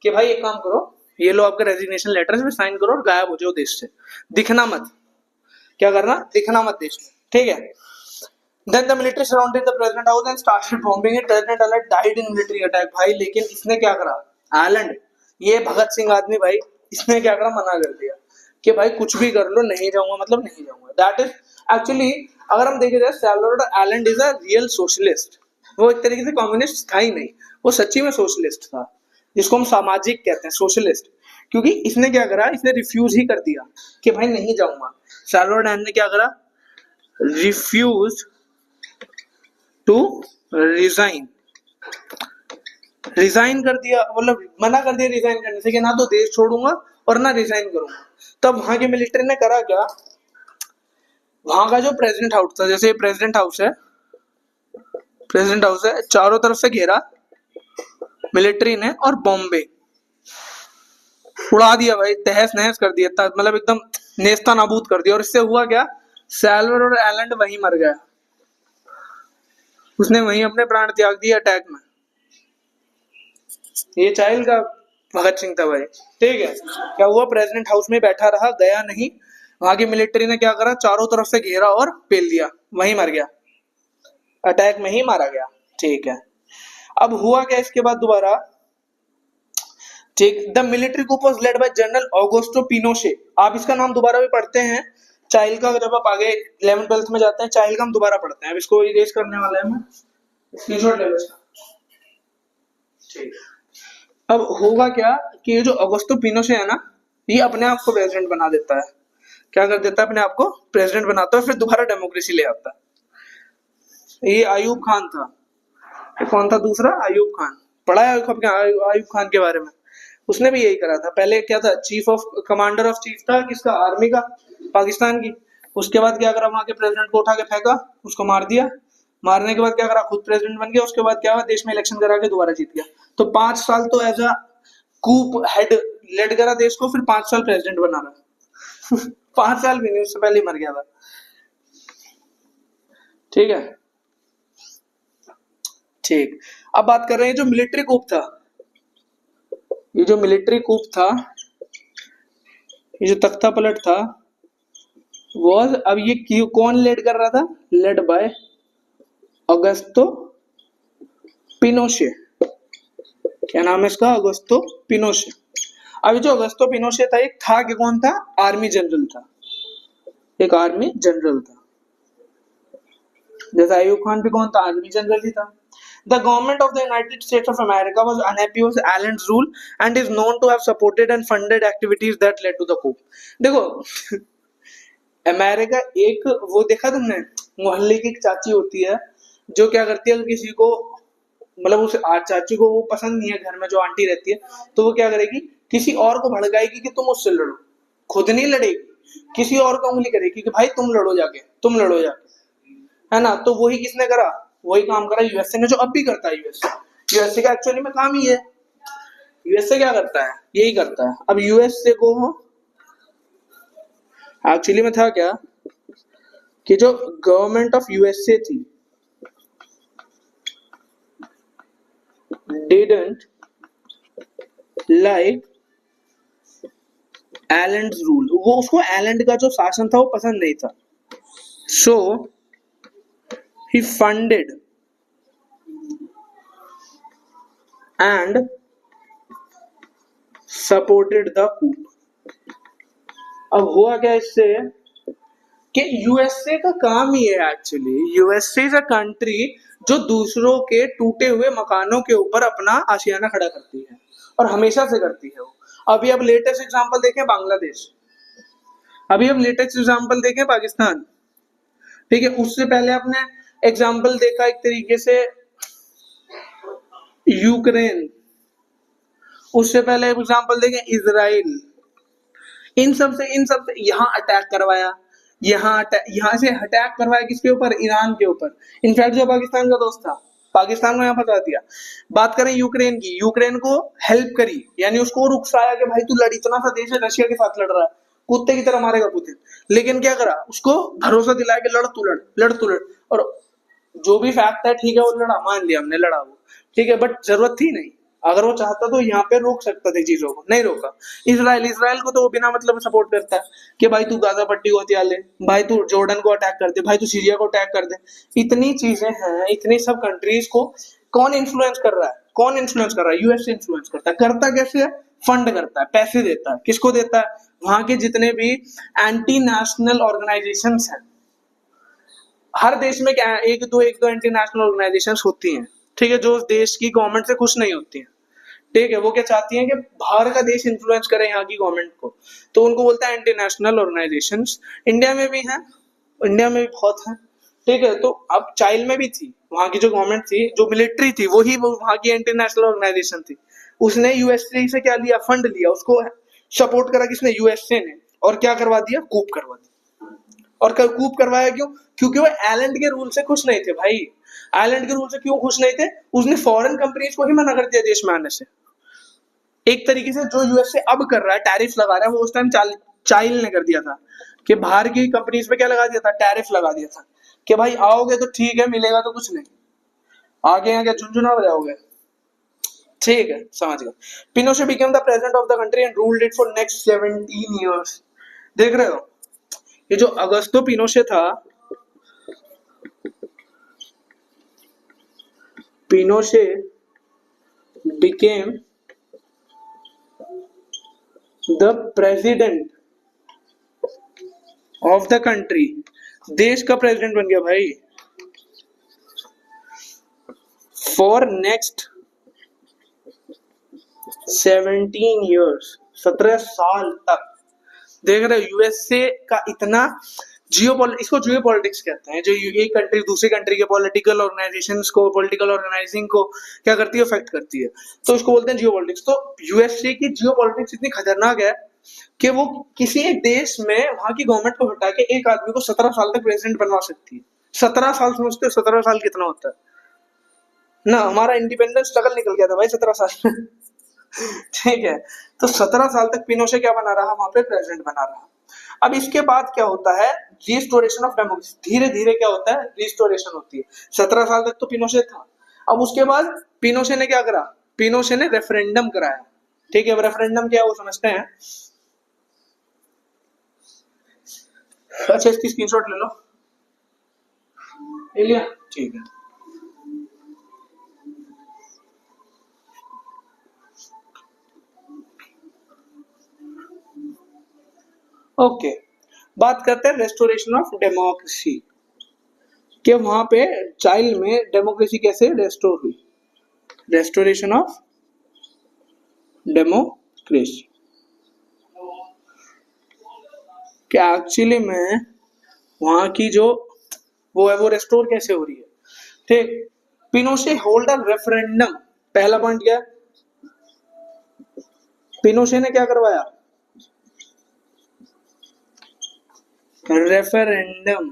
A: कि भाई एक काम करो, ये लो आपके रेजिग्नेशन लेटर, इसमें साइन करो और गायब हो जाओ देश से, दिखना मत। क्या करना? दिखना मत देश में। ठीक है। Then the military surrounded the president house and started bombing it. President Alert died in military attack. भाई लेकिन इसने क्या करा? आलंड, ये भगत सिंह आदमी भाई, इसने क्या करा? मना कर दिया कि भाई कुछ भी कर लो, नहीं जाऊंगा मतलब नहीं जाऊंगा। दैट इज एक्चुअली, अगर हम देखें जाए, Salvador Allende is a real socialist. वो एक तरीके से कम्युनिस्ट था ही नहीं, वो सच्ची में सोशलिस्ट था, जिसको हम सामाजिक कहते हैं, सोशलिस्ट। क्योंकि इसने क्या करा? इसने रिफ्यूज ही कर दिया कि भाई नहीं जाऊंगा। सैल्वाडोर एलेंड ने क्या करा? रिफ्यूज टू रिजाइन, रिजाइन कर दिया, मतलब मना कर दिया रिजाइन करने से, कि ना तो देश छोड़ूंगा और ना रिजाइन करूंगा। तब वहां के मिलिट्री ने करा क्या? वहां का जो प्रेसिडेंट हाउस था, जैसे प्रेसिडेंट हाउस है, प्रेसिडेंट हाउस है, चारों तरफ से घेरा मिलिट्री ने और बॉम्बे उड़ा दिया भाई, तहस नहस कर दिया, मतलब एकदम नेस्ता नाबूद कर दिया। और इससे हुआ क्या? सैल्वाडोर एलेंड वहीं मर गया, उसने वहीं अपने प्राण त्याग दिए अटैक में। ये चाइल्ड का भगत सिंह था भाई। ठीक है, क्या हुआ? प्रेसिडेंट हाउस में बैठा रहा, गया नहीं। वहां की मिलिट्री ने क्या करा? चारों तरफ से घेरा और पेल दिया, वहीं मर गया, अटैक में ही मारा गया। ठीक है, अब हुआ क्या इसके बाद दोबारा? ठीक, the military coup was led by general Augusto Pinochet. आप इसका नाम दोबारा भी पढ़ते हैं चाइल्ड का, जब आप आगे 11th-12th में जाते हैं, चाइल्ड का हम दोबारा पढ़ते हैं। अब इसको इरेज करने वाला है मैं, स्क्रीनशॉट ले लो इसका। ठीक, अब होगा क्या कि ये जो ऑगोस्टो पिनोशे है ना, ये अपने आप को प्रेसिडेंट बना देता है। क्या कर देता है? अपने आप को प्रेसिडेंट बनाता है, फिर दोबारा डेमोक्रेसी ले आता है। ये आयूब खान था। ये कौन था दूसरा? आयूब खान। पढ़ा है आयूब खान के बारे में? उसने भी यही करा था। पहले क्या था? Chief of commander of chief था, किसका? आर्मी का, पाकिस्तान की। उसके बाद क्या करा? वहां के प्रेसिडेंट को उठा के फेंका, उसको मार दिया। मारने के बाद क्या करा? खुद प्रेसिडेंट बन गया। उसके बाद क्या हुआ? देश में इलेक्शन करा के दोबारा जीत गया। तो 5 साल तो as a coup had led करा देश को, फिर 5 साल प्रेसिडेंट बना रहा 5 साल भी नहीं, उससे पहले ही मर गया था। ठीक है, ठीक। अब बात कर रहे हैं जो मिलिट्री कूप था, ये जो मिलिट्री कूप था, ये जो तख्ता पलट था, वॉज, अब ये कौन लेड कर रहा था? Led by Augusto Pinochet. क्या नाम है इसका? Augusto Pinochet. अब जो ऑगस्टो पिनोशे था, एक था कि कौन था? आर्मी जनरल था, एक आर्मी जनरल था। जैसे आयूब खान भी कौन था? आर्मी जनरल ही था। The government of the United States of America was unhappy with Allen's rule and is known to have supported and funded activities that led to the coup. देखो America, एक वो देखा तुमने, मोहल्ले की एक चाची होती है जो क्या करती है, तो किसी को, मतलब उस चाची को वो पसंद नहीं है घर में जो आंटी रहती है, तो वो क्या करेगी? किसी और को भड़काएगी कि तुम उससे लड़ो, खुद नहीं लड़ेगी, किसी और को उंगली करेगी कि भाई तुम लड़ो जाके, तुम लड़ो जाके, है ना। तो वही किसने करा? वही काम करा यूएसए ने, जो अब भी करता है। यूएसए का एक्चुअली में काम ही है। यूएसए क्या करता है? यही करता है। अब यूएसए को एक्चुअली में था क्या कि जो गवर्नमेंट ऑफ यूएसए थी, डिडंट लाइक एलेंड्स रूल, वो उसको एलेंड का जो शासन था वो पसंद नहीं था। सो he funded and supported the coup। अब हुआ क्या इससे कि यूएसए का काम ही है actually, USA is a country जो दूसरों के टूटे हुए मकानों के ऊपर अपना आशियाना खड़ा करती है, और हमेशा से करती है वो। अभी अब लेटेस्ट एग्जांपल देखें बांग्लादेश, अभी अब लेटेस्ट एग्जांपल देखें पाकिस्तान, ठीक है। उससे पहले आपने एग्जाम्पल देखा एक तरीके से यूक्रेन, उससे पहले एग्जांपल देखें इजराइल, इन सब से यहाँ अटैक करवाया, यहाँ से अटैक करवाया किसके ऊपर, ईरान के ऊपर। इनफैक्ट जो पाकिस्तान का दोस्त था, पाकिस्तान को यहाँ फंसा दिया। बात करें यूक्रेन की, यूक्रेन को हेल्प करी, यानी उसको रुकसाया कि भाई तू लड़, इतना सा देश है रशिया के साथ लड़ रहा है, कुत्ते की तरह मारेगा पुतिन। लेकिन क्या करा, उसको भरोसा दिलाया कि लड़ तू लड़, लड़ तू लड़। और जो भी फैक्ट है ठीक है, वो लड़ा, मान लिया हमने, लड़ा वो ठीक है, बट जरूरत थी नहीं। अगर वो चाहता तो यहाँ पे रोक सकता था चीजों को, नहीं रोका। इसराइल को तो वो बिना मतलब सपोर्ट करता है कि भाई तू गाजा पट्टी को हथियार ले, भाई तू जॉर्डन को अटैक कर दे, भाई तू सीरिया को अटैक कर दे। इतनी चीजें हैं, इतनी सब कंट्रीज को कौन इन्फ्लुएंस कर रहा है, कौन इन्फ्लुएंस कर रहा है, यूएस इन्फ्लुएंस करता है। करता कैसे है, फंड करता है, पैसे देता है। किसको देता है, वहां के जितने भी एंटी नेशनल ऑर्गेनाइजेशंस हैं। हर देश में क्या है, एक दो एंटी नेशनल ऑर्गेनाइजेशंस होती हैं, ठीक है, जो उस देश की गवर्नमेंट से खुश नहीं होती हैं, ठीक है। वो क्या चाहती हैं कि बाहर का देश इन्फ्लुएंस करे यहाँ की गवर्नमेंट को, तो उनको बोलता है एंटी नेशनल ऑर्गेनाइजेशंस। इंडिया में भी है, इंडिया में भी बहुत है, ठीक है। तो अब चाइल्ड में भी थी, वहां की जो गवर्नमेंट थी, जो मिलिट्री थी, वही वहां की एंटी नेशनल ऑर्गेनाइजेशन थी। उसने यूएसए से क्या लिया, फंड लिया, उसको सपोर्ट करा किसने, यूएसए ने। और क्या करवा दिया, कूप करवा दिया। और कूप करवाया क्यों, क्योंकि वो आइलैंड के रूल से खुश नहीं थे भाई। आइलैंड के रूल से क्यों खुश नहीं थे, उसने फॉरेन कंपनीज को ही मना कर दिया देश में आने से। एक तरीके से जो यूएसए अब कर रहा है, टैरिफ लगा रहा है, वो उस टाइम चाइल ने कर दिया था कि बाहर की कंपनीज पे क्या लगा दिया था, टैरिफ लगा दिया था कि भाई आओगे तो ठीक है, मिलेगा तो कुछ नहीं, आगे आगे झुंझुना बजाओगे, ठीक है, समझ गए। Pinochet became the president of the country and ruled it for next 17 years. देख रहे हो, ये जो अगस्तो पिनोशे था, Pinochet became the president of the country, देश का प्रेसिडेंट बन गया भाई, फॉर नेक्स्ट 17 ईयर्स, 17 साल तक। देख रहे हो, यूएसए का इतना इसको जियोपॉलिटिक्स कहते हैं, जो एक कंट्री दूसरी कंट्री के पॉलिटिकल ऑर्गेनाइजेशंस को, पॉलिटिकल ऑर्गेनाइजिंग को क्या करती है, अफेक्ट करती है, तो इसको बोलते हैं जियोपॉलिटिक्स। तो यूएसए की जियोपॉलिटिक्स इतनी खतरनाक है कि वो किसी एक देश में वहां की गवर्नमेंट को हटा के एक आदमी को 17 साल तक प्रेसिडेंट बनवा सकती है। 17 साल, समझते हो 17 साल कितना होता है ना। हमारा इंडिपेंडेंस स्ट्रगल निकल गया था भाई 17 साल ठीक है, तो 17 साल तक पिनोशे क्या बना रहा, वहां पे प्रेसिडेंट बना रहा। अब इसके बाद क्या होता है, रिस्टोरेशन ऑफ डेमोक्रेसी। धीरे धीरे क्या होता है, रिस्टोरेशन होती है। 17 साल तक तो पिनोशे था। अब उसके बाद पिनोशे ने क्या करा, पिनोशे ने रेफरेंडम कराया, ठीक है। रेफरेंडम क्या है वो समझते हैं। अच्छा, इसकी स्क्रीनशॉट ले लो, ले लिया, ठीक है। ओके, बात करते हैं रेस्टोरेशन ऑफ डेमोक्रेसी, कि वहां पे चाइल्ड में डेमोक्रेसी कैसे रेस्टोर हुई। रेस्टोरेशन ऑफ डेमोक्रेसी क्या एक्चुअली में वहां की जो वो है, वो रेस्टोर कैसे हो रही है, ठीक। पिनोशे होल्ड अ रेफरेंडम, पहला पॉइंट क्या, पिनोशे ने क्या करवाया, रेफरेंडम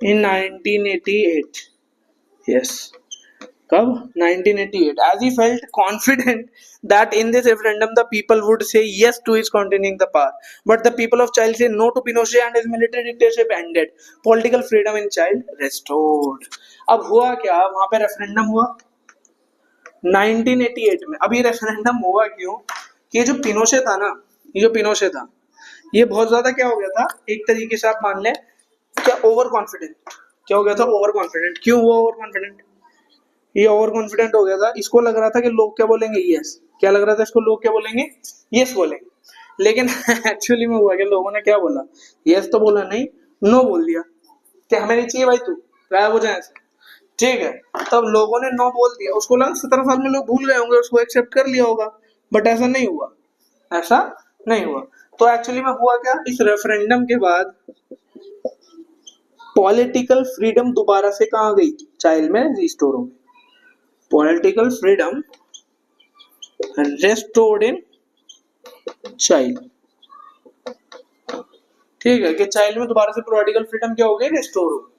A: in 1988, yes, कब, 1988, as he felt confident that in this referendum the people would say yes to his continuing the power, but the people of Chile say no to Pinochet and his military dictatorship ended, political freedom in Chile restored। अब हुआ क्या, वहां पे referendum हुआ 1988 में। अब ये referendum हुआ क्यों, कि ये जो पिनोशे था ना, ये जो पिनोशे था, ये बहुत ज्यादा क्या हो गया था, एक तरीके से आप मान लें क्या, ओवर कॉन्फिडेंट। क्या हो गया था, ओवर कॉन्फिडेंट। क्यों हुआ ओवर कॉन्फिडेंट, ये ओवर कॉन्फिडेंट हो गया था, इसको लग रहा था कि लोग क्या बोलेंगे, यस। क्या लग रहा था इसको, लोग क्या बोलेंगे, यस बोलेंगे। लेकिन एक्चुअली में हुआ कि लोगों ने क्या बोला, यस तो बोला नहीं, नो बोल दिया कि हमें नहीं चाहिए भाई, तू गायब हो जाए, ठीक है। तब लोगों ने नो बोल दिया, उसको लगा 17 साल में लोग भूल गए होंगे, उसको एक्सेप्ट कर लिया होगा, बट ऐसा नहीं हुआ, ऐसा नहीं हुआ। तो एक्चुअली में हुआ क्या, इस रेफरेंडम के बाद पॉलिटिकल फ्रीडम दोबारा से कहां गई, चाइल्ड में रिस्टोर हो गई। Political freedom restored in child, ठीक है, कि चाइल्ड में दोबारा से पॉलिटिकल फ्रीडम क्या हो गई, रेस्टोर हो गई।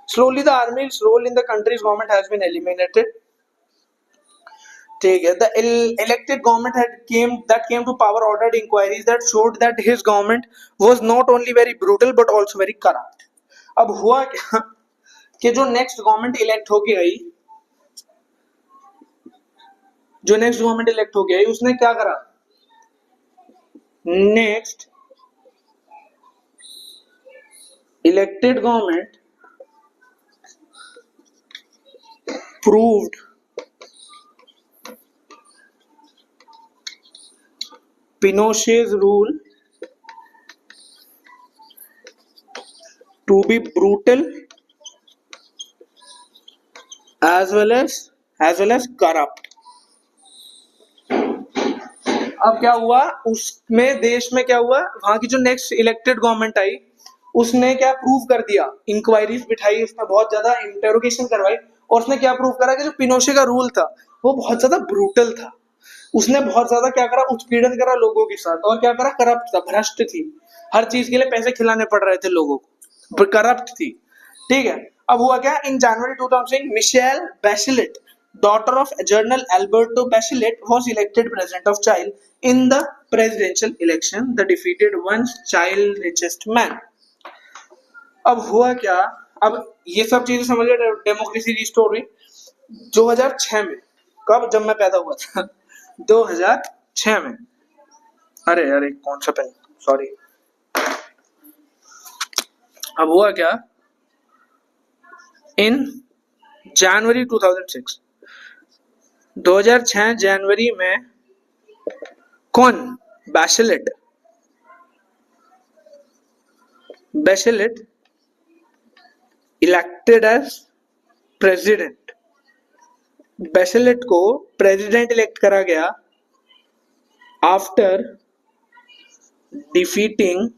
A: Slowly the army's role in the country's government has been eliminated, ठीक है। The elected government came to power ordered inquiries that showed that his government was not only very brutal but also very corrupt। अब हुआ क्या कि जो next government elect होके आई, उसने क्या करा, next elected government proved Pinochet's rule to be brutal as well as corrupt। अब क्या हुआ उसमें, देश में क्या हुआ, वहां की जो नेक्स्ट इलेक्टेड गवर्नमेंट आई उसने क्या प्रूव कर दिया, इंक्वायरीज बिठाई, उसमें बहुत ज्यादा इंटेरोगेशन करवाई, और उसने क्या प्रूव करा कि जो पिनोशे का रूल था वो बहुत ज्यादा ब्रूटल था। उसने बहुत ज्यादा क्या करा, उत्पीड़न करा लोगों के साथ, और क्या करा, करप्ट था, भ्रष्ट थी, हर चीज के लिए पैसे खिलाने पड़ रहे थे लोगों को, करप्ट थी, ठीक है। अब हुआ क्या, इन जनवरी 2006 Michel बैचेलेट, daughter of General Alberto Bachelet, was elected president of Chile in the presidential election, the defeated once child richest man। अब हुआ क्या, अब ये सब चीजें समझ गए, डेमोक्रेसी रिस्टोर हुई 2006 में, कब, जब मैं पैदा हुआ था 2006 में, अरे कौन सा पेन, सॉरी। अब हुआ क्या, इन जनवरी 2006 जनवरी में कौन, बैचेलेट इलेक्टेड एज प्रेसिडेंट, बैचेलेट को प्रेसिडेंट इलेक्ट करा गया after defeating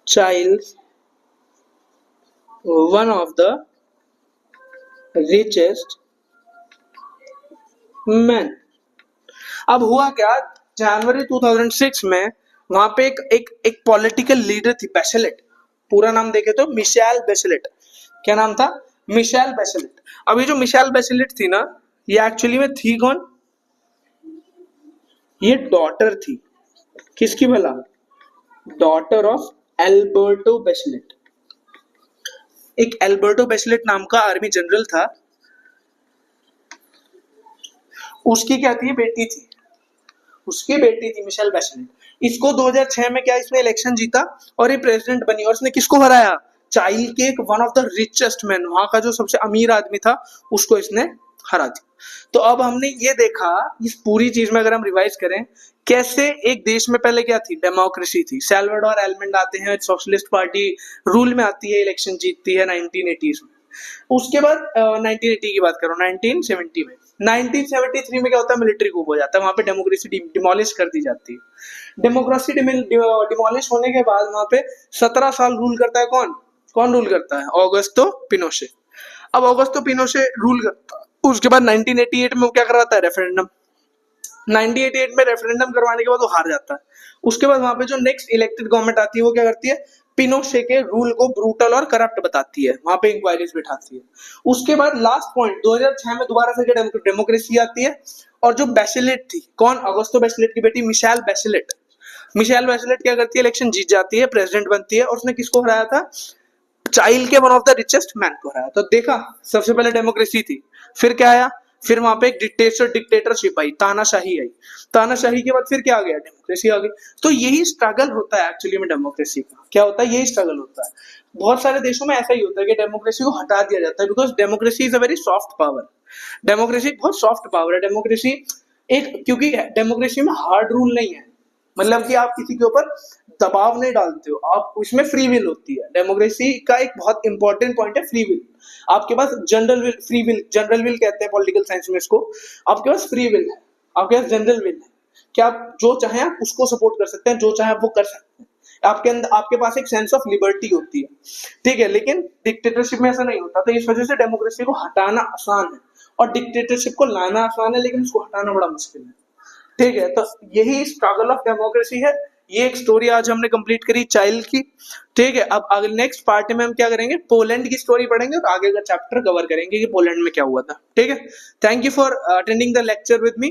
A: child, one of the richest man. अब हुआ क्या, जनवरी 2006 में वहां पे एक पॉलिटिकल लीडर थी, बैचेलेट, पूरा नाम देखे तो मिशेल बैचेलेट, क्या नाम था, मिशेल बैचेलेट। अब ये जो मिशेल बैचेलेट थी ना, ये एक्चुअली में थी कौन, ये डॉटर थी, किसकी भला, डॉटर ऑफ एल्बर्टो बैचेलेट। एक एल्बर्टो बैचेलेट नाम का आर्मी जनरल था, उसकी क्या थी, बेटी थी, उसकी बेटी थी मिशेल बैचेलेट। इसको 2006 में क्या, इसने इलेक्शन जीता और ये प्रेसिडेंट बनी, और इसने किसको हराया, चाइल्ड के एक one of the richest man, वहां का जो सबसे अमीर आदमी था उसको इसने हरा दिया। तो अब हमने ये देखा, इस पूरी चीज में अगर हम रिवाइज करें, कैसे एक देश में पहले क्या थी, डेमोक्रेसी थी, सैल्वाडोर एलमेंड आते हैं, सोशलिस्ट पार्टी रूल में आती है, इलेक्शन जीतती है 1980s में। उसके बाद 1980 की बात करो, 1970 में, 1973 में क्या होता है, मिलिट्री coup हो जाता है, वहां पे डेमोक्रेसी डिमोलिश कर दी जाती है। डेमोक्रेसी डिमोलिश होने के बाद वहां पे 17 साल रूल करता है कौन रूल करता है, ऑगस्टो पिनोशे। अब ऑगस्टो पिनोशे रूल करता है, उसके बाद 1988 में वो क्या करवाता है, रेफरेंडम। 1988 में रेफरेंडम करवाने के बाद वो हार जाता है। उसके बाद वहां पे जो नेक्स्ट इलेक्टेड गवर्नमेंट आती है वो क्या करती है, पिनोशे के रूल को ब्रूटल और करप्ट बताती है, वहां पे इंक्वायरीज बिठाती है। उसके बाद लास्ट पॉइंट 2006 में दोबारा से डेमोक्रेसी आती है, और जो बैचेलेट थी, कौन, ऑगस्टो बैचेलेट की बेटी मिशेल बैचेलेट, क्या करती है, इलेक्शन जीत जाती है, प्रेसिडेंट बनती है, और उसने किसको हराया था, चाइल्ड के one of the richest man को हराया। तो देखा, सबसे पहले डेमोक्रेसी थी, फिर क्या आया, फिर वहां पे एक डिक्टेटरशिप आई, तानाशाही आई, तानाशाही के बाद फिर क्या आ गया, डेमोक्रेसी आ गई। तो यही स्ट्रगल होता है एक्चुअली में डेमोक्रेसी का, क्या होता है, यही स्ट्रगल होता है। बहुत सारे देशों में ऐसा ही होता है कि डेमोक्रेसी को हटा दिया जाता है, because democracy is a very soft power, democracy बहुत सॉफ्ट पावर है। डेमोक्रेसी क्योंकि डेमोक्रेसी में हार्ड रूल नहीं है, मतलब कि आप किसी के ऊपर दबाव नहीं डालते हो, आप उसमें फ्री विल होती है। डेमोक्रेसी का एक बहुत इंपॉर्टेंट पॉइंट है फ्री विल। आपके पास general will, free will, general will कहते हैं पॉलिटिकल साइंस में इसको। आपके पास फ्री विल है, आपके पास जनरल विल है कि आप जो चाहे आप उसको सपोर्ट कर सकते हैं, जो चाहे आप वो कर सकते हैं। आपके अंदर, आपके पास एक सेंस ऑफ लिबर्टी होती है, ठीक है। लेकिन डिक्टेटरशिप में ऐसा नहीं होता, तो इस वजह से डेमोक्रेसी को हटाना आसान है। और डिक्टेटरशिप को लाना आसान है लेकिन उसको हटाना बड़ा मुश्किल है। ठीक है, तो यही स्ट्रगल ऑफ डेमोक्रेसी है। ये एक स्टोरी आज हमने कंप्लीट करी चाइल्ड की। ठीक है, अब अगले नेक्स्ट पार्ट में हम क्या करेंगे, पोलैंड की स्टोरी पढ़ेंगे और आगे का चैप्टर कवर करेंगे कि पोलैंड में क्या हुआ था। ठीक है, thank you for attending the lecture with me.